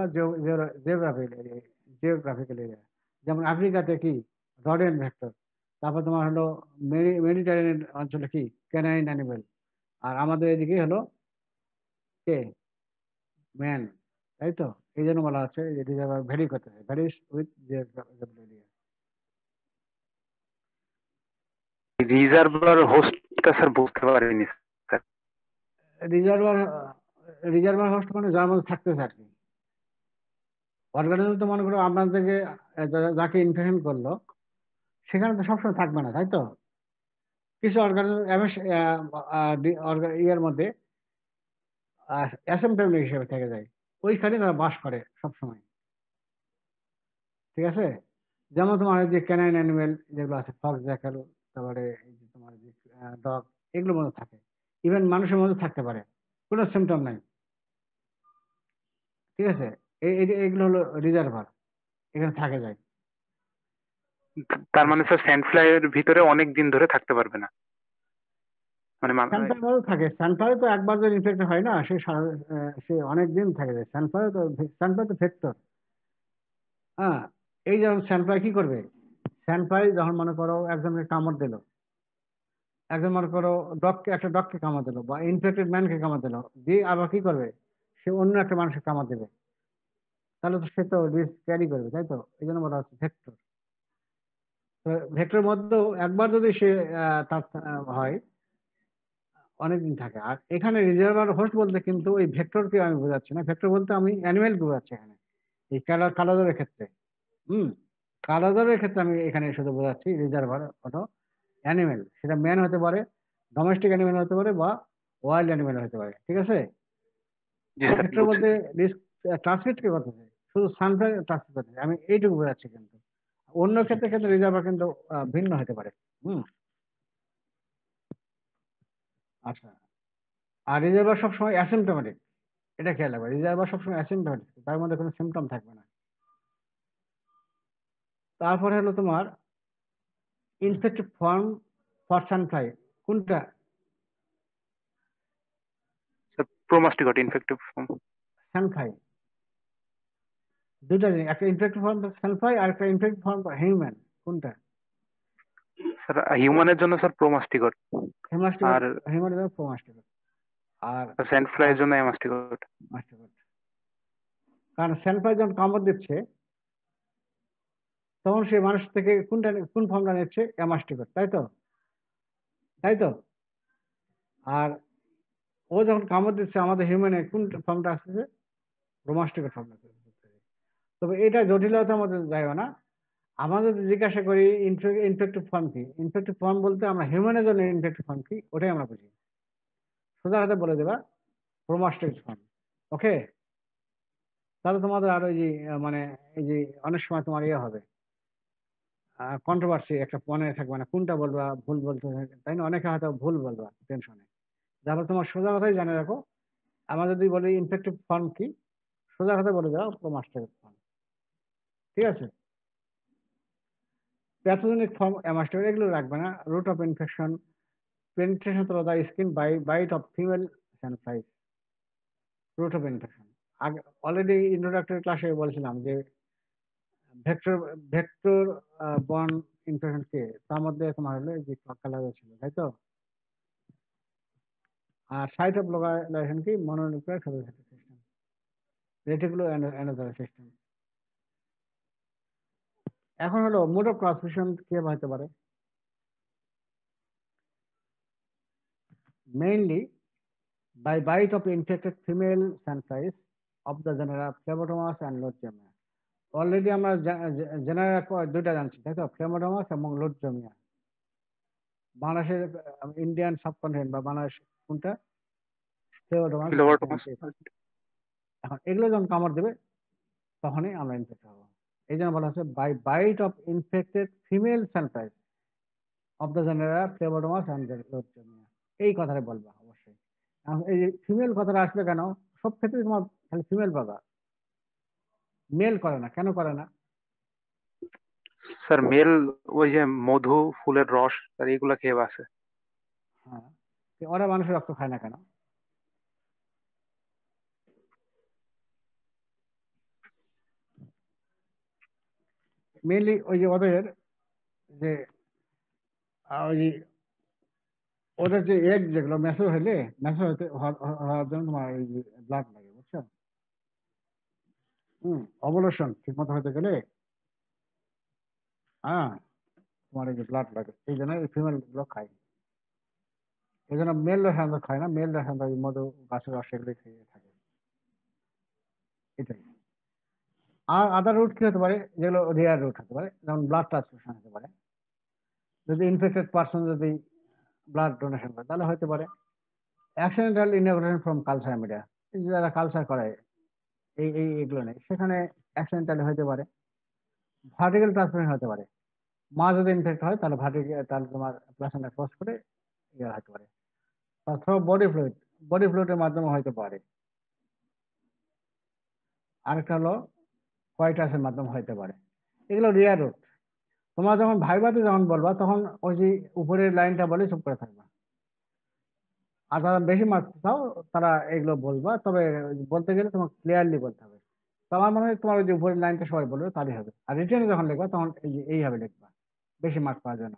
geographical area. যেমন আফ্রিকাতে কি রডেন্ট ভেক্টর, তারপর তোমার হলো মেডিটারেনিয়ান অঞ্চলে কি ক্যানাইন অ্যানিমেল, আর আমাদের এদিকে হলো কে ম্যান, তাই তো? এই জন্য বলা হচ্ছে যে রিজার্ভার ভ্যারি করতে হয়, ভ্যারিস উইথ এরিয়া। রিজার্ভার হোস্টটা স্যার বুঝতে পারিনি স্যার। রিজার্ভার রিজার্ভার হোস্ট মানে যার মধ্যে থাকতেছে আর কি। অর্গানিজম তো মনে করো আপনার থেকে যাকে ইনফেকশন করলো সেখানে তো সবসময় থাকবে না, তাই তো? কিছু অর্গানিজম ইয়ের মধ্যে অ্যাসেম্পটমিক হিসেবে থেকে যায়, ওইখানে তারা বাস করে সবসময়। ঠিক আছে, যেমন তোমার এই যে ক্যানাইন অ্যানিমেল যেগুলো আছে, ফক্স, জ্যাকাল, তারপরে এই যে তোমার যে ডগ, এগুলোর মধ্যে থাকে। ইভেন মানুষের মধ্যে থাকতে পারে, কোনো সিমটম নাই। ঠিক আছে, এগুলো হলো রিজার্ভার, এখানে থাকে যায়। তার মানে স্যার স্যান্ড ফ্লাই এর ভিতরে অনেক দিন ধরে থাকতে পারবে না, মানে স্যানফ্লাই মধ্যে থাকে, স্যানফ্লাই তো একবার যদি ইনফেক্টেড হয় না, সে অনেক দিন থাকে যায়। স্যানফ্লাই তো ভেক্টর। হ্যাঁ, এই যেমন স্যানফ্লাই কি করবে, স্যানফ্লাই যখন মনে করো একজনকে কামড় দিল, একজন মনে করো একটা ডগকে কামড় দিল বা ইনফেক্টেড ম্যানকে কামড় দিল, দিয়ে আবার কি করবে, সে অন্য একটা মানুষকে কামড় দেবে, তাহলে তো সে তো রিস্ক ক্যারি করবে, তাই তো? এই জন্য বলা হচ্ছে ভেক্টর। তো ভেক্টর মধ্যেও একবার যদি সে তার হয়, অনেকদিন থাকে। আর এখানে রিজার্ভার হোস্ট বলতে কিন্তু ওই ভেক্টরকে আমি বোঝাচ্ছি না, ভেক্টর বলতে আমি অ্যানিমেল বোঝাচ্ছি এখানে, এই কালাজারের ক্ষেত্রে। হুম, কালাজারের ক্ষেত্রে আমি এখানে শুধু বোঝাচ্ছি রিজার্ভার হলো অ্যানিমেল, সেটা ম্যান হতে পারে, ডোমেস্টিক অ্যানিমেল হতে পারে, বা ওয়াইল্ড অ্যানিমেল হতে পারে। ঠিক আছে, জি আর স্যার ভেক্টর বুঝছি। বলতে রিস্ক ট্রান্সমিট কে করতেছে, শুধু সানফ্লাই ট্রান্সমিট করতেছে, আমি এইটুকু বোঝাচ্ছি। কিন্তু অন্য ক্ষেত্রে রিজার্ভার কিন্তু ভিন্ন হতে পারে। হুম, আচ্ছা। আর রিজার্ভার সবসময় অ্যাসিম্পটোমেটিক, এটা খেয়াল রাখবে, রিজার্ভার সবসময় অ্যাসিম্পটোমেটিক, তার মধ্যে কোনো সিমটম থাকবে না। তারপরে হলো তোমার ইনফেক্টিভ ফর্ম ফর সানফ্লাই, কোনটা? Sir promastigote infective form. Sandfly, দুইটা জিনিস, একটা ইনফেক্টিভ ফর্ম সানফ্লাই আর একটা ইনফেক্টিভ ফর্ম হিউম্যান, কোনটা? স্যার হিউম্যানের জন্য স্যার প্রোমাস্টিগট, হেমাস্টিকট, আর হিউম্যান প্রোমাস্টিকট, আর স্যান্ড ফ্লাই আর এর জন্য অ্যামাস্টিগট। মাস্টিকট। কারণ সানফ্লাই যখন কামড় দিচ্ছে তখন সে মানুষ থেকে কোন ফর্মটা নিচ্ছে, অ্যামাস্টিকট, তাই তো? তাই তো? আর ও যখন কামড় দিচ্ছে আমাদের হিউম্যানে কোন ফর্মটা আসতেছে, রোমাস্টিকট ফর্মটা। তবে এটা জটিলতার মধ্যে যাইও না, আমরা যদি জিজ্ঞাসা করি ইনফেক্টিভ ফর্ম কি, ইনফেক্টিভ ফর্ম বলতে আমরা হিউম্যানের জন্য ইনফেক্টিভ ফর্ম কি ওটাই আমরা বুঝি, সোজা হাতে বলে দেবা প্রোমাস্টিক ফর্ম। ওকে, তাহলে তোমাদের আর ওই যে মানে এই যে অনেক সময় তোমার ইয়ে হবে, কন্ট্রোভার্সি একটা মনে থাকবে না, কোনটা বলবা, ভুল বলতে তাই না, অনেকে হয়তো ভুল বলবা টেনশনে। তারপর তোমার সোজা কথাই জানে রাখো, আমরা যদি বলি ইনফেক্টিভ ফর্ম কি, সোজা কথা বলে দেওয়া প্রোমাস্টিক ফর্ম। ঠিক আছে, প্যাথোজেনিক ফর্ম অ্যামাস্টিক এগুলো রাখবে না। Root of infection, penetration through the skin by bite of female sandflies, route of infection। আগে অলরেডি ইন্ট্রোডাক্টরি ক্লাসে বলছিলাম যে ভেক্টর ভেক্টর বর্ন ইনফেকশন কে, তার মধ্যে তোমার হলো এই যে কালার ছিল, তাই তো? আর সাইট অফ লোকালাইজেশন কি, মনোনিউক্লিয়ার ফেগোসাইটিক সিস্টেম, রেটিকুলো এন্ডোথেলিয়াল সিস্টেম। এখন হলো মোড অফ ট্রান্সমিশন কি হতে পারে, mainly by bite of infected female sandflies of the genera Phlebotomus and Lotgemia। Already আমরা জেনারেল দুইটা জানছি, তাই তো, ফ্লেমোডামাস এবং লোডজমিয়া। বাংলাদেশের ইন্ডিয়ান সাবকন্টিনেন্ট বা বাংলাদেশ কোনটা, ফ্লেমোডামাস। ফ্লোরোটোমাস। এখন এগুলো যখন কামড় দেবে তখনই আমরা ইনফেক্ট হবো। এই জন্য বলা হচ্ছে by bite of infected female sandflies of the genera Phlebotomus and Lutzomyia, এই কথাটা বলবা অবশ্যই। এই যে ফিমেল কথাটা আসবে কেন, সব ক্ষেত্রে তোমার খালি ফিমেল পাবা, মেল করে না, কেন করে না? স্যার মেল ওই যে মধু, ফুলের রস আর এগুলা খেয়ে বাসে। হ্যাঁ, ওরা মানুষের রক্ত খায় না কেন? মেনলি ওই যে ওদের যে ওই যে ওদের যে এগ যেগুলো ম্যাচুর হলে, ম্যাচুর হওয়ার জন্য তোমার ওই যে ব্লাড লাগে, বুঝছো? অবলেশন ঠিক মতো হতে গেলে হ্যাঁ তোমার এই যে ব্লাড লাগে, এই জন্য এই ফিমেল গুলো খায়। এই জন্য মেলরা সাধারণত খায় না, মেলরা সাধারণত এই মধু গাছের রস এগুলো খেয়ে থাকে, এটাই। আর আদার রুট কি হতে পারে, যেগুলো রেয়ার রুট হতে পারে, যেমন ব্লাড ট্রান্সফিউশন হতে পারে। যদি ইনফেক্টেড পার্সন যদি ব্লাড ডোনেশন করে তাহলে হতে পারে। অ্যাক্সিডেন্টাল ইনঅকুলেশন ফ্রম কালচার মিডিয়া, যারা কালচার করে এই এই এগুলো নেই, সেখানে অ্যাক্সিডেন্টালি হতে পারে। ভার্টিক্যাল ট্রান্সফিউশন হতে পারে, মা যদি ইনফেক্ট হয় তাহলে তাহলে তোমার প্লাসেন্টা ক্রস করে ইয়ে হতে পারে। থ্রো বডি ফ্লুইডের মাধ্যমে হতে পারে। আরেকটা হলো কয়টাসের মাধ্যমে হতে পারে। এগুলো রিয়ার রুট। তোমরা যখন ভাইভাতে যখন বলবা তখন ওই যে উপরের লাইনটা বলে চুপ করে থাকবা। আর যারা বেশি মার্কস চাও তারা এগুলো বলবা, তবে বলতে গেলে তোমাকে ক্লিয়ারলি বলতে হবে। তো আমার মনে হয় তোমার ওই যে উপরের লাইনটা সবাই বলবে তাহলেই হবে। আর রিটেনে যখন লিখবা তখন এইভাবে লিখবা বেশি মার্কস পাওয়ার জন্য,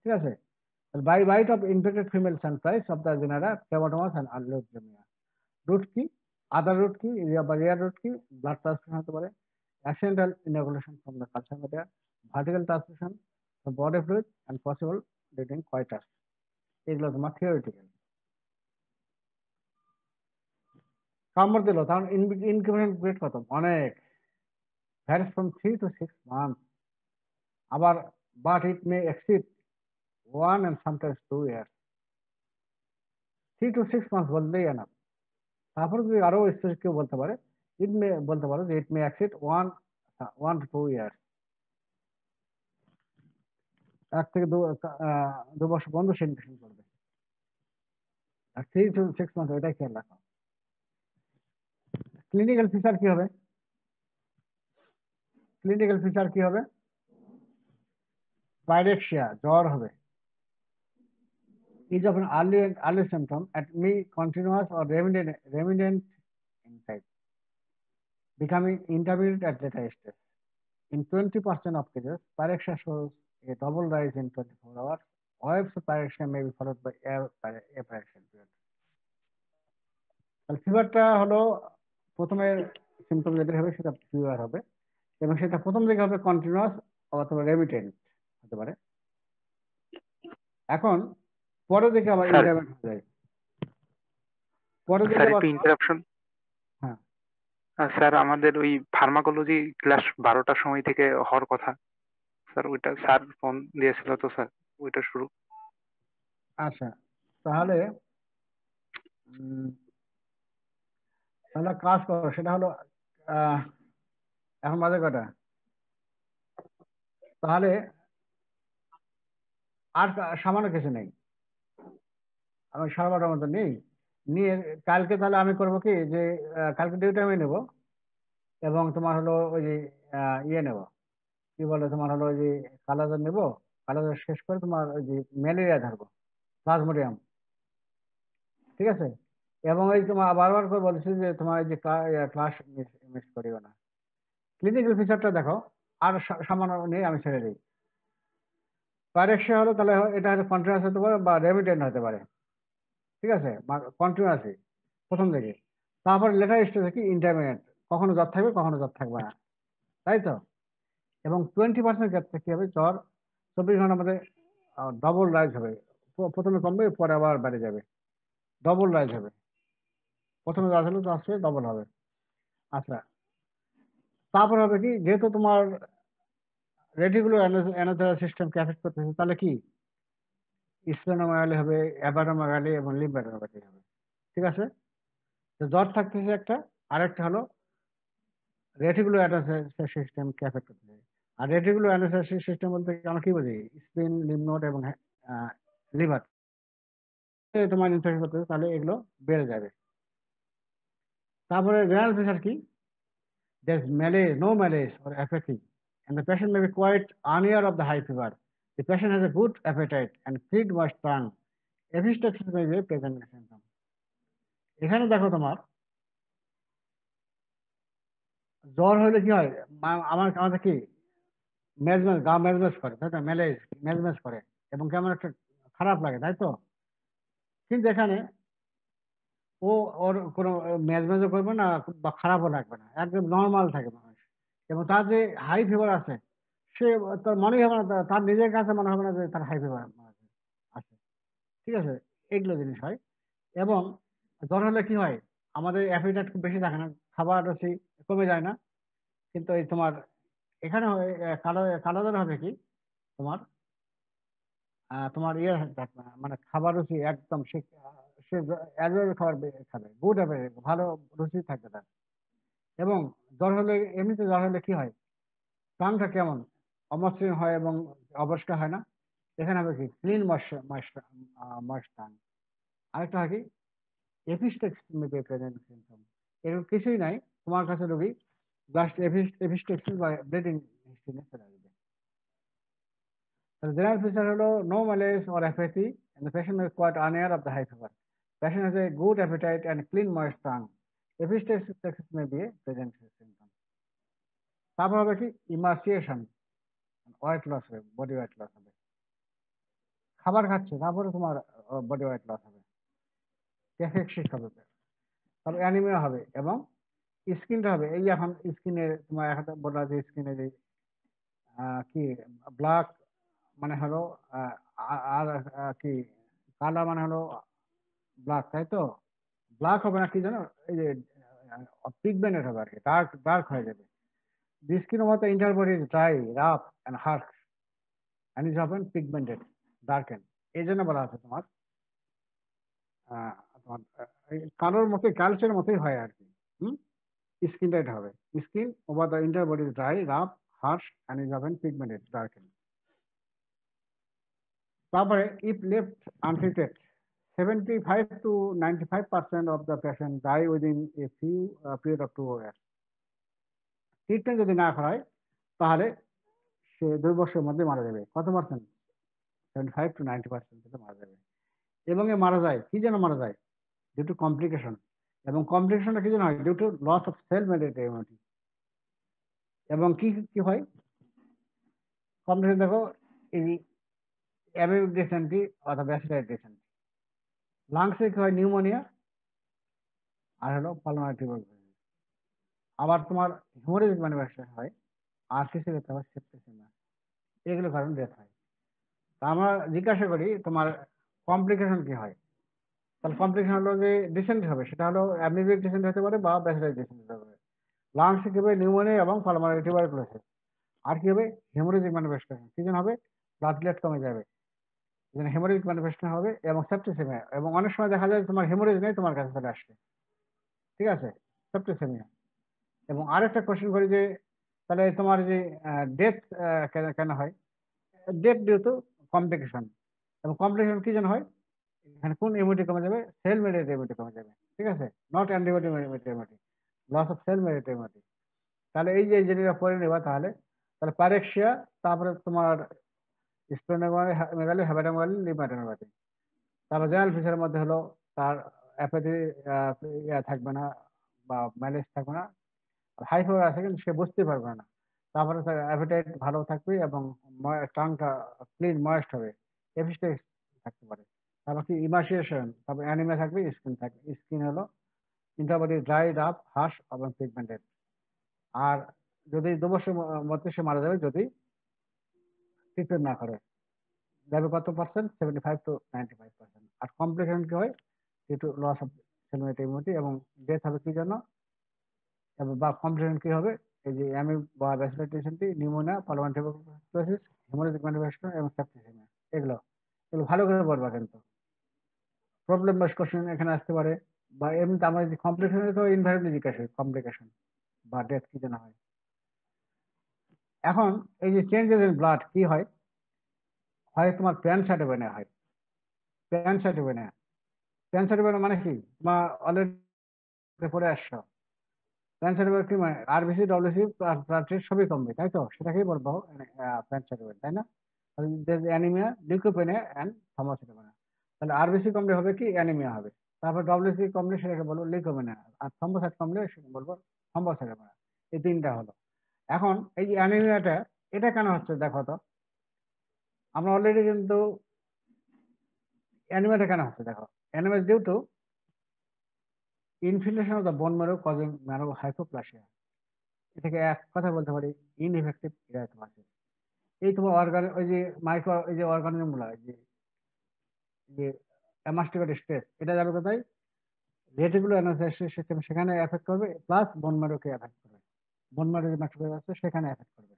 ঠিক আছে? By bite of infected female sandflies of the genera Phlebotomus and Lutzomyia. Route কি, আদার রুট কি, রিয়ার রুট কি, ব্লাড ট্রান্সফিউশন হতে পারে, accidental inoculation from the culture media, vertical transmission from body fluid, and possible during coitus. এগুলো তোমার theoretical. কামড় দিল তখন ইনকিউবেশন পিরিয়ড কত? অনেক, ভ্যারিস ফ্রম 3 to 6 months। আবার but it May exceed 1 and sometimes 2 years। 3 to 6 months বললেই না, তারপর যদি আরো স্পেসিফিক কেউ বলতে পারে, ইট মে বলতে পারো যে ইট মে এক্সিড 1 to 2 years। 1 থেকে 2 বছর পর্যন্ত সে ইনফেকশন করবে। আর 3 to 6 months ওইটাই খেয়াল রাখো। ক্লিনিক্যাল ফিচার কি হবে? ক্লিনিক্যাল ফিচার কি হবে? পাইরেক্সিয়া, জ্বর হবে। is of an early symptom at may continuous or remittent in type, becoming intermittent at later stage. In 20% of cases, pyrexia shows a double rise in 24 hours. Waves of pyrexia may be followed by apyrexia period. ফিভারটা হলো প্রথমে symptom যেটা হবে সেটা fever হবে, এবং সেটা প্রথম দিকে হবে কন্টিনিউয়াস অথবা রেমিটেন্ট হতে পারে। এখন পরের দিকে আবার ইন্টারমিটেন্ট হয়ে যায়। পরের দিকে আবার ইন্টারাপশন। হ্যাঁ স্যার, আমাদের ওই ফার্মাকোলজি ক্লাস 12টার সময় থেকে হওয়ার কথা স্যার, ওইটা স্যার ফোন দিয়েছিল তো স্যার, ওইটা শুরু। আচ্ছা, তাহলে তাহলে কাজ করো, সেটা হলো এখন বাজে কটা? তাহলে আর সামান্য কিছু নেই, আমি 12:30টার মতো নেই নিয়ে কালকে তাহলে আমি করবো কি যে কালকে ডিউটি আমি নেবো, এবং তোমার হলো ওই যে ইয়ে নেবো, কি বলে তোমার হলো ওই যে কালাজার নেবো। কালাজার শেষ করে তোমার ওই যে ম্যালেরিয়া ধরবো, প্লাজমোডিয়াম, ঠিক আছে? এবং এই তোমার বারবার করে বলছি যে তোমার এই যে ক্লাস মিস করিও না। ক্লিনিক্যাল ফিচারটা দেখো, আর সামান্য নিয়ে আমি ছেড়ে দিই। পাইরেক্সিয়া হলো তাহলে এটা হয়তো কন্টিনিউয়াস হতে পারে বা রেমিটেন্ট হতে পারে, ঠিক আছে? কন্টিনিউয়াসই প্রথম দিকে, তারপর লেটার স্টেজে কি ইন্টারমিডিয়েট, কখনো জ্বর থাকবে কখনো জ্বর থাকবে না, তাই তো? এবং 20% ক্ষেত্রে কি হবে, জ্বর 24 ঘন্টার মধ্যে ডবল রাইজ হবে। প্রথমে কমবে, পরে আবার বেড়ে যাবে, ডবল রাইজ হবে। প্রথমে যা ছিল তা আসলে ডবল হবে। আচ্ছা, তারপর হবে কি, যেহেতু তোমার রেটিকুলার অ্যানাথেরা সিস্টেমকে এফেক্ট করতেছে, তাহলে কি স্প্লেনোমেগালি হবে, অ্যাবাডোমেগালি এবং লিম্ফোডেনোপ্যাথি হবে, ঠিক আছে? তো জ্বর থাকতেছে একটা, আরেকটা হলো রেটিকুলার অ্যানাথেরা সিস্টেমকে এফেক্ট করতেছে। আর রেটিকুলার অ্যানাথেরা সিস্টেম বলতে আমরা কি বুঝি? স্প্লিন, লিম্ফ নোড এবং লিভার তোমার ইনফেকশন করতেছে, তাহলে এগুলো বেড়ে যাবে। তারপরে রেনাল প্রেশার কি? There's malaise, no malaise or apathy, and the patient may be quite unaware of the high fever. The patient has a good appetite and feed moist tongue. Epistaxis may be a presenting symptom. এখানে দেখো তোমার জ্বর হলে কি হয়, আমাদের কি মেজমেজ, গা মেজমেজ করে, তাই তো? মেজমেজ করে এবং কেমন একটা খারাপ লাগে, তাই তো? কিন্তু এখানে ও ওর কোনো মেজমেজও করবে না বা খারাপও লাগবে না, একদম নর্মাল থাকে মানুষ। এবং তার যে হাই ফিভার আছে, সে তার মনেই হবে না, তার নিজের কাছে মনে হবে না যে তার হাই ফিভার আছে। ঠিক আছে, এগুলো জিনিস হয়। এবং জ্বর হলে কি হয়, আমাদের অ্যাপিটাইট খুব বেশি থাকে না, খাবার রুচি কমে যায় না। কিন্তু এই তোমার এখানে কালো কালো জ্বর হবে কি, তোমার তোমার ইয়ে থাকবে না, মানে খাবার রুচি একদম সে অ্যাভেলেবল খাবার খাবে, গুড অ্যাভেলেবল, ভালো রুচি থাকবে তার। এবং জ্বর হলে, এমনিতে জ্বর হলে কি হয়, টাংটা কেমন অমসৃণ হয় এবং অপরিষ্কার হয় না। এখানে হবে কি ক্লিন ময়েস্ট টাং। আরেকটা হয় কি এপিস্টেক্স প্রেজেন্ট সিমটম। এরকম কিছুই নাই, তোমার কাছে রোগী জাস্ট এপিস্টেক্সিস বা ব্লিডিং হিস্ট্রি চলে আসবে। The general feature হলো no malaise or apathy, and the patient is quite unaware of the high fever. Patient has a good appetite and clean moist tongue. Epistaxis may be a present symptom. তারপর হবে কি emaciation, weight loss হবে, body weight loss হবে। খাবার খাচ্ছে তারপরে তোমার body weight loss হবে, ক্যাফেক্সিস হবে, তারপর অ্যানিমিয়া হবে, এবং স্কিনটা হবে এই এখন স্কিনে তোমার একটা বলা যে স্কিনে যে কি ব্ল্যাক মানে হলো আর কি কালা মানে হলো ব্ল্যাক, তাই তো? ব্ল্যাক হবে না, কি জানো, এই যে পিগমেন্টেড হবে আর কি, ডার্ক ডার্ক হয়ে যাবে। The skin of the inner body is dry, rough and harsh and is often pigmented, darkened. এই জন্য বলা আছে তোমার তোমার কালোর মতো ক্যালসিয়ামের মতোই হয় আর কি। হুম, স্কিনটা এটা হবে, skin over the inter body is dry, rough, harsh and is often pigmented, darkened. তারপরে if left untreated, 75 to 95% of the patient die within a few period of 2 years. Treatment যদি না করা হয় তাহলে সে 2 বছরের মধ্যে মারা যাবে। কত পার্সেন্ট? 75 to 90% মারা যাবে। এবং এ মারা যায় কি যেন মারা যায়, ডিউ টু কমপ্লিকেশন। এবং কমপ্লিকেশনটা কি যেন হয়, due to loss of cell medical immunity. এবং কি কি হয় কমপ্লিকেশন, দেখো এই অ্যামিবিক ডিসেন্ট্রি অথবা ব্যাসিলারি ডিসেন্ট্রি। লাংসে কি হয়, নিউমোনিয়া, আর হলো পালমোনারি টিউবারকুলোসিস। আবার তোমার হেমোরেজিক ম্যানিফেস্টেশন হয়, আর কিছু ক্ষেত্রে হয় সেপ্টিসিমিয়া। এগুলো কারণে ডেথ হয়। তা আমরা জিজ্ঞাসা করি তোমার কমপ্লিকেশন কি হয়, তাহলে কমপ্লিকেশন হলো যে ডিসেন্ট হবে, সেটা হলো অ্যামিবিক ডিসেন্ট হতে পারে বা ব্যাসিলারি ডিসেন্ট হতে পারে। লাংসে কি হবে, নিউমোনিয়া এবং পালমোনারি টিউবারকুলোসিস। আর কি হবে, হেমোরেজিক ম্যানিফেস্টেশন। কি যেন হবে, প্লাটলেট কমে যাবে, হেমোরেজিক ম্যানিফেস্টেশন হবে, এবং সেপ্টিসেমিয়া। এবং অনেক সময় দেখা যায় তোমার হেমোরেজ নেই, তোমার কাছে চলে আসছে, ঠিক আছে, সেপ্টিসেমিয়া। এবং আরেকটা কোশ্চেন করি যে তাহলে তোমার যে ডেথ কেন হয়, ডেথ ডিউ টু কমপ্লিকেশন। এবং কমপ্লিকেশন কি যেন হয়, এখানে কোন ইমিউনিটি কমে যাবে, সেল মেডিয়েটেড ইমিউনিটি কমে যাবে, ঠিক আছে, not antibody mediated immunity, loss of cell mediated immunity. তাহলে এই যে জিনিসটা পড়ে নেবা তাহলে, তাহলে প্যারেক্সিয়া, তারপরে তোমার স্প্লেনোমেগালি, হেপাটোমেগালি, লিম্ফোডেনোপ্যাথি। তারপর জেনারেল ফিচারের মধ্যে হলো তার অ্যাপাথি থাকবে না বা ম্যালেজ থাকবে না, হাই ফিভার আছে কিন্তু সে বুঝতে পারবে না। তারপরে তার অ্যাপিটাইট ভালো থাকবে এবং টাংটা ক্লিন ময়েস্ট হবে, এপিস্টেক্স থাকতে পারে। তারপর কি ইমাসিয়েশন, তারপর অ্যানিমিয়া থাকবে, স্কিন থাকবে, স্কিন হলো ইন্টারবডি ড্রাই, রাফ, হার্শ এবং পিগমেন্টেড। আর যদি 2 বছরের মধ্যে সে মারা যাবে যদি ট্রিটমেন্ট না করে। যাবে কত পার্সেন্ট, 75 to 95%। আর কমপ্লিকেশন কি হয়, একটু লস অফ সেলুলার ইমিউনিটি। এবং ডেথ হবে কি জন্য, বা কমপ্লিকেশন কি হবে, এই যে বা bacillary dysentery, pneumonia, pulmonary tuberculosis, haemorrhagic manifestation এবং সেপ্টিসেমিয়া। এগুলো এগুলো ভালো করে পড়বা কিন্তু। প্রবলেম বেস কোশ্চেন এখানে আসতে পারে, বা এমনিতে আমরা যে কমপ্লিকেশন তো ইনভারিয়াবলি জিজ্ঞাসা করি, কমপ্লিকেশন বা ডেথ কি জন্য হয়। এখন এই যে চেঞ্জেস ইন ব্লাড কি হয়, হয় তোমার প্যানসাইটোপেনিয়া হয়। প্যানসাইটোপেনিয়া, প্যানসাইটোপেনিয়া মানে কি, তোমার অলরেডি পড়ে আসছো। প্যানসাইটোপেনিয়া কি মানে, আরবিসি, ডব্লিউসি, প্লাটলেট সবই কমবে, তাই তো? সেটাকেই বলবো প্যানসাইটোপেনিয়া, তাই না? Anaemia, leucopenia and thrombocytopenia. তাহলে আরবিসি কমলে হবে কি, অ্যানিমিয়া হবে। তারপর ডব্লিউসি কমলে সেটাকে বলবো লিউকোপেনিয়া, আর থ্রম্বোসাইট কমলে সেটাকে বলবো থ্রম্বোসাইটোপেনিয়া। এই তিনটা হলো। এখন এই যে অ্যানিমিয়াটা, এটা কেন হচ্ছে দেখো তো, আমরা অলরেডি কিন্তু অ্যানিমিয়াটা কেন হচ্ছে দেখো, anaemia due to infiltration of the bone marrow causing marrow hypoplasia, এটাকে এক কথা বলতে পারি ইনএফেক্টিভ ইরাইথোমাইসিস। এই তোমার অর্গান ওই যে মাইক্রো ওই যে অর্গানিজম গুলো যে যে অ্যামাস্টিকেট স্ট্রেস, এটা যাবে কোথায়? রেটিকুলো অ্যানাফাইলাইটিস সিস্টেম, সেখানে এফেক্ট করবে, প্লাস বোন ম্যারোকে এফেক্ট করবে। বোন ম্যারো যে নষ্ট হয়ে যাচ্ছে সেখানে এফেক্ট করবে।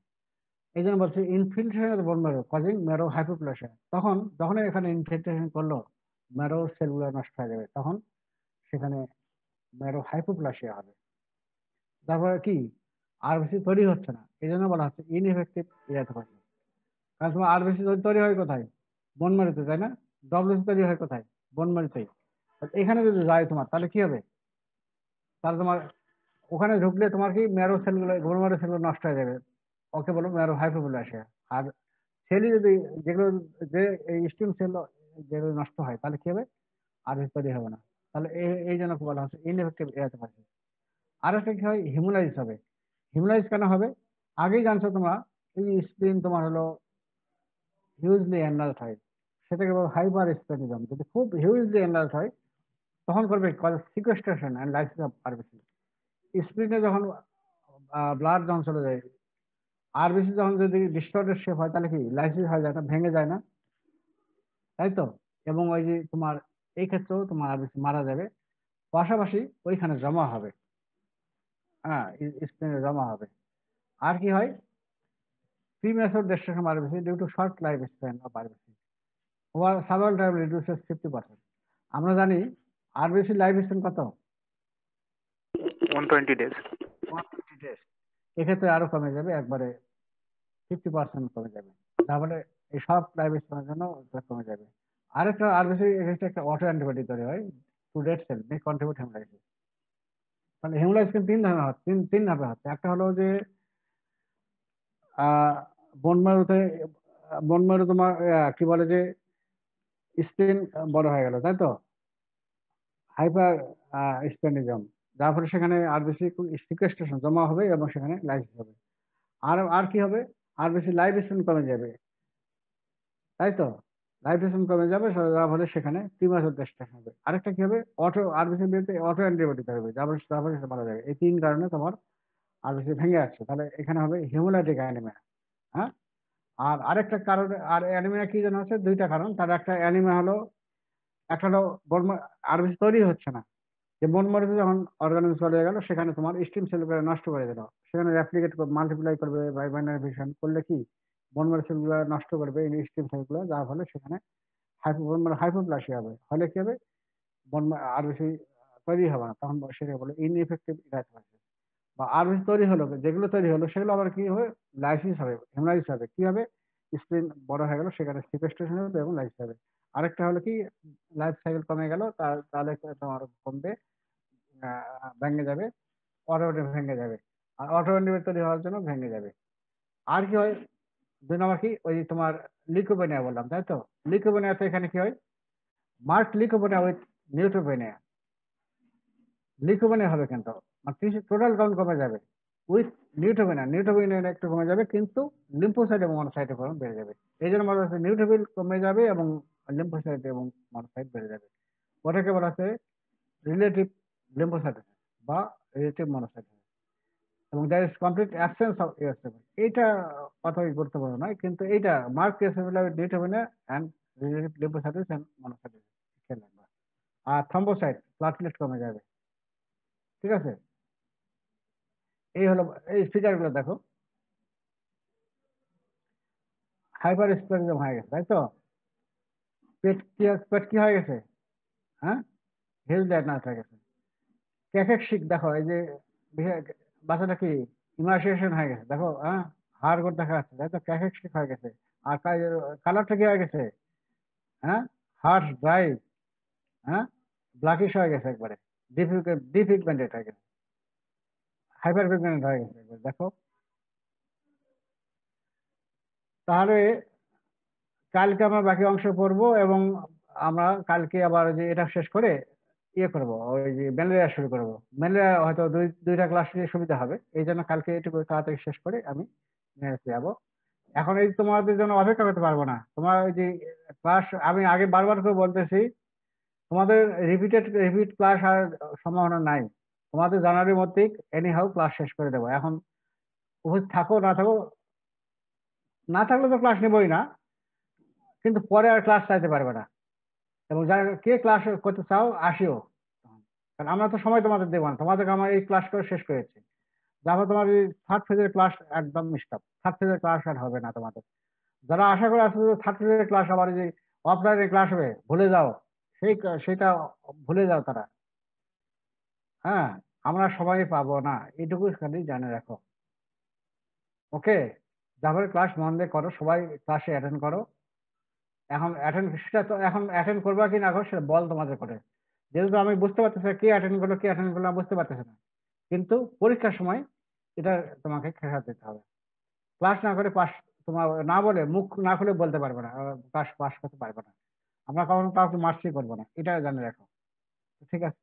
এই জন্য বলছি ইনফিলট্রেশন অফ বোন ম্যারো কজিং ম্যারো হাইপোপ্লাসিয়া। তখন যখন এখানে ইনফিলট্রেশন করলো, ম্যারো সেলগুলো নষ্ট হয়ে যাবে, তখন সেখানে ম্যারো হাইপোপ্লাসিয়া হবে। তারপরে কি, আরবিসি তৈরি হচ্ছে না, এই জন্য বলা হচ্ছে ইনএফেক্টিভ ইরাইথোমাইসিস। কারণ তোমার আরবিসি তৈরি হয় কোথায়? বোন ম্যারোতে, তাই না? ডব্লিউসি তৈরি হয় কোথায়? বোন ম্যারোতেই। এখানে যদি যায় তোমার, তাহলে কি হবে? তাহলে তোমার ওখানে ঢুকলে তোমার কি ম্যারো সেলগুলো, বোন ম্যারো সেলগুলো নষ্ট হয়ে যাবে, ওকে বলো ম্যারো হাইপোপ্লাসিয়া। আর সেলই যদি যেগুলো যে এই স্টিম সেল যেগুলো নষ্ট হয়, তাহলে কি হবে? আরবিসি তৈরি হবে না। তাহলে এই জন্য বলা হচ্ছে ইনএফেক্টিভ ইরাইথোমাইসিস। আর একটা কি হয়, হিমোলাইজ হবে। হিমোলাইজ কেন হবে? আগেই জানছো তোমরা, এই স্প্লিন তোমার হলো হিউজলি এনলার্জ হয়, সেটাকে বলো হাইপার স্প্লেনিজম। যদি খুব হিউজলি এনলার্জ হয়, তখন করবে sequestration and lysis of RBC. স্প্লিনে যখন ব্লাড যখন চলে যায়, আরবিসি যখন যদি ডিস্টর্টেড শেপ হয়, তাহলে কি লাইসিস হয়ে যায় না, ভেঙে যায় না, তাই তো? এবং ওই যে তোমার এই ক্ষেত্রেও তোমার আরবিসি মারা যাবে, পাশাপাশি ওইখানে জমা হবে। হ্যাঁ, স্প্লিনে জমা হবে। আর কি হয়, premature destruction of RBC due to short lifespan of RBC over several time reduces 50%। আমরা জানি আরবিসি লাইফ স্প্যান কত? 120 days। 120 days। এক্ষেত্রে আরো কমে যাবে, একবারে 50% কমে যাবে। তাহলে এই সব লাইফ স্প্যানের জন্য এটা কমে যাবে। আরেকটা আরবিসি এক্ষেত্রে একটা অটো অ্যান্টিবডি তৈরি হয় টু ডেড সেল মে কন্ট্রিবিউট হেমোলাইসিস। তাহলে হেমোলাইসিস তিন ধরনের হয়, তিন ধাপে হচ্ছে। একটা হলো যে বোন ম্যারোতে, বোন ম্যারো তোমার কি বলে যে স্প্লিন বড় হয়ে গেল, তাই তো? হাইপার স্প্লেনিজম, যার ফলে সেখানে আরবিসি সিকোয়েস্ট্রেশন জমা হবে এবং সেখানে লাইসিস হবে। আর আর কি হবে, আরবিসি লাইফ স্প্যান কমে যাবে, তাই তো? লাইফ স্প্যান কমে যাবে, যার ফলে সেখানে প্রিমাচুর ডেস্ট্রাকশন হবে। আরেকটা কি হবে, অটো আরবিসির বিরুদ্ধে অটো অ্যান্টিবডি তৈরি হবে, যার ফলে সেটা মারা যাবে। এই তিন কারণে তোমার আরবিসি ভেঙে যাচ্ছে। তাহলে এখানে হবে হিমোলাইটিক অ্যানিমিয়া। হ্যাঁ, আর আরেকটা কারণ, আর অ্যানিমিয়া কি যেন আছে, দুইটা কারণ। তার একটা অ্যানিমিয়া হলো, একটা হলো আরবিসি তৈরি হচ্ছে না, যে বোন ম্যারোতে যখন অর্গানিজম চলে গেল, সেখানে তোমার স্টিম সেলগুলো নষ্ট করে দিল, সেখানে রেপ্লিকেট মাল্টিপ্লাই করবে বাই বাইনারি ফিশন করলে কি বোন ম্যারো সেলগুলো নষ্ট করবে এই স্টিম সেলগুলো, যার ফলে সেখানে বোন ম্যারো হাইপোপ্লাসিয়া হবে। ফলে কি হবে, আরবিসি তৈরি হবে না, তখন সেটাকে বলে ইনএফেক্টিভ ইরাইথোমাইসিস। বা আরবিসি তৈরি হলো, যেগুলো তৈরি হলো সেগুলো আবার কি হবে, লাইসিস হবে, হেমোলাইসিস হবে। কি হবে, স্প্লিন বড় হয়ে গেল, সেখানে সিকোয়েস্ট্রেশন হবে এবং লাইসিস হবে। আরেকটা হলো কি, লাইফ সাইকেল কমে গেল, তাহলে তোমার কমবে, ভেঙে যাবে, অটোমেটিক ভেঙে যাবে। আর অটোমেটিক তৈরি হওয়ার জন্য ভেঙে যাবে। আর কি হয়, দুই নম্বর কি, ওই তোমার লিকোপেনিয়া বললাম, তাই তো? লিকোপেনিয়াতে এখানে কি হয়, মার্ক লিকোপেনিয়া উইথ নিউট্রোপেনিয়া। লিকোপেনিয়া হবে কিন্তু টোটাল কাউন্ট কমে যাবে, উইথ নিউট্রোপেনিয়া, নিউট্রোপেনিয়া একটু কমে যাবে, কিন্তু লিম্ফোসাইট এবং মনোসাইটের পরিমাণ বেড়ে যাবে। এই জন্য বলা হচ্ছে নিউট্রোফিল কমে যাবে এবং লিম্ফোসাইট এবং মনোসাইট বেড়ে যাবে। ওটাকে বলা হচ্ছে রিলেটিভ লিম্ফোসাইটোসিস বা রিলেটিভ মনোসাইটোসিস। এবং there is complete absence of eosinophil. এইটা অতই গুরুত্বপূর্ণ নয়, কিন্তু এইটা mark eosinophil neutropenia and relative lymphocytosis and monocytosis খেয়াল রাখবা। আর থ্রম্বোসাইট প্লাটলেট কমে যাবে, ঠিক আছে? এই হলো, এই ফিগার গুলো দেখো, হাইপার স্প্লেনিজম হয়ে গেছে, তাই তো? পেট কি হয়ে গেছে? হ্যাঁ, হিল ডায়াগনাস হয়ে গেছে। ক্যাফেক্সিক দেখো, এই যে বাচ্চাটা কি ইমার্সিয়েশন হয়ে গেছে, দেখো, হ্যাঁ, হাড় গোড় দেখা যাচ্ছে, তাই তো? ক্যাফেক্সিক হয়ে গেছে। আর কালারটা কি হয়ে গেছে? হ্যাঁ, হার্শ ড্রাই, হ্যাঁ, ব্ল্যাকিশ হয়ে গেছে একবারে, ডিপিগমেন্টেড হয়ে গেছে, হাইপার পিগমেন্টেড হয়ে গেছে একবারে, দেখো। তাহলে কালকে আমরা বাকি অংশ পড়বো, এবং আমরা কালকে আবার যে এটা শেষ করে ইয়ে করবো, ওই যে ম্যালেরিয়া শুরু করবো। ম্যালেরিয়া হয়তো দুইটা ক্লাস নিয়ে সুবিধা হবে, এই জন্য কালকে এটুকু তাড়াতাড়ি শেষ করে আমি যাবো। এখন এই তোমাদের জন্য অপেক্ষা করতে পারবো না, তোমার ওই যে ক্লাস, আমি আগে বারবার করে বলতেছি, তোমাদের রিপিট ক্লাস আর সম্ভাবনা নাই। তোমাদের জানুয়ারির মধ্যেই এনি হাউ ক্লাস শেষ করে দেবো। এখন উপস্থিত থাকো না থাকো, না থাকলে তো ক্লাস নেবই না, কিন্তু পরে আর ক্লাস চাইতে পারবে না। এবং যারা কে ক্লাস করতে চাও আসিও, কারণ আমরা তো সময় তোমাদের দেবো না, তোমাদেরকে আমার এই ক্লাস করে শেষ করেছি। তারপর তোমার এই থার্ড ফেজের ক্লাস একদম স্টপ, থার্ড ফেজের ক্লাস আর হবে না তোমাদের। যারা আশা করে আসছে যে থার্ড ফেজের ক্লাস আবার এই যে অফলাইনে ক্লাস হবে, ভুলে যাও, সেটা ভুলে যাও তারা। হ্যাঁ, আমরা সবাই পাবো না, এইটুকু খালি জানে রাখো। ওকে, তারপরে ক্লাস মন দিয়ে করো, সবাই ক্লাসে অ্যাটেন্ড করো। এখন অ্যাটেন্ড সেটা তো এখন অ্যাটেন্ড করবা কি না করো সেটা বল তোমাদের করে, যেহেতু আমি বুঝতে পারতেছি না কে অ্যাটেন্ড করলো কে অ্যাটেন্ড করলো, আমি বুঝতে পারতেছি না। কিন্তু পরীক্ষার সময় এটা তোমাকে খেয়াল দিতে হবে। ক্লাস না করে পাস, তোমার না বলে মুখ না খুলে বলতে পারবে না ক্লাস পাস করতে পারবে না। আমরা কখনো কাউকে মার্কসই করবো না, এটা জানে রাখো। ঠিক আছে।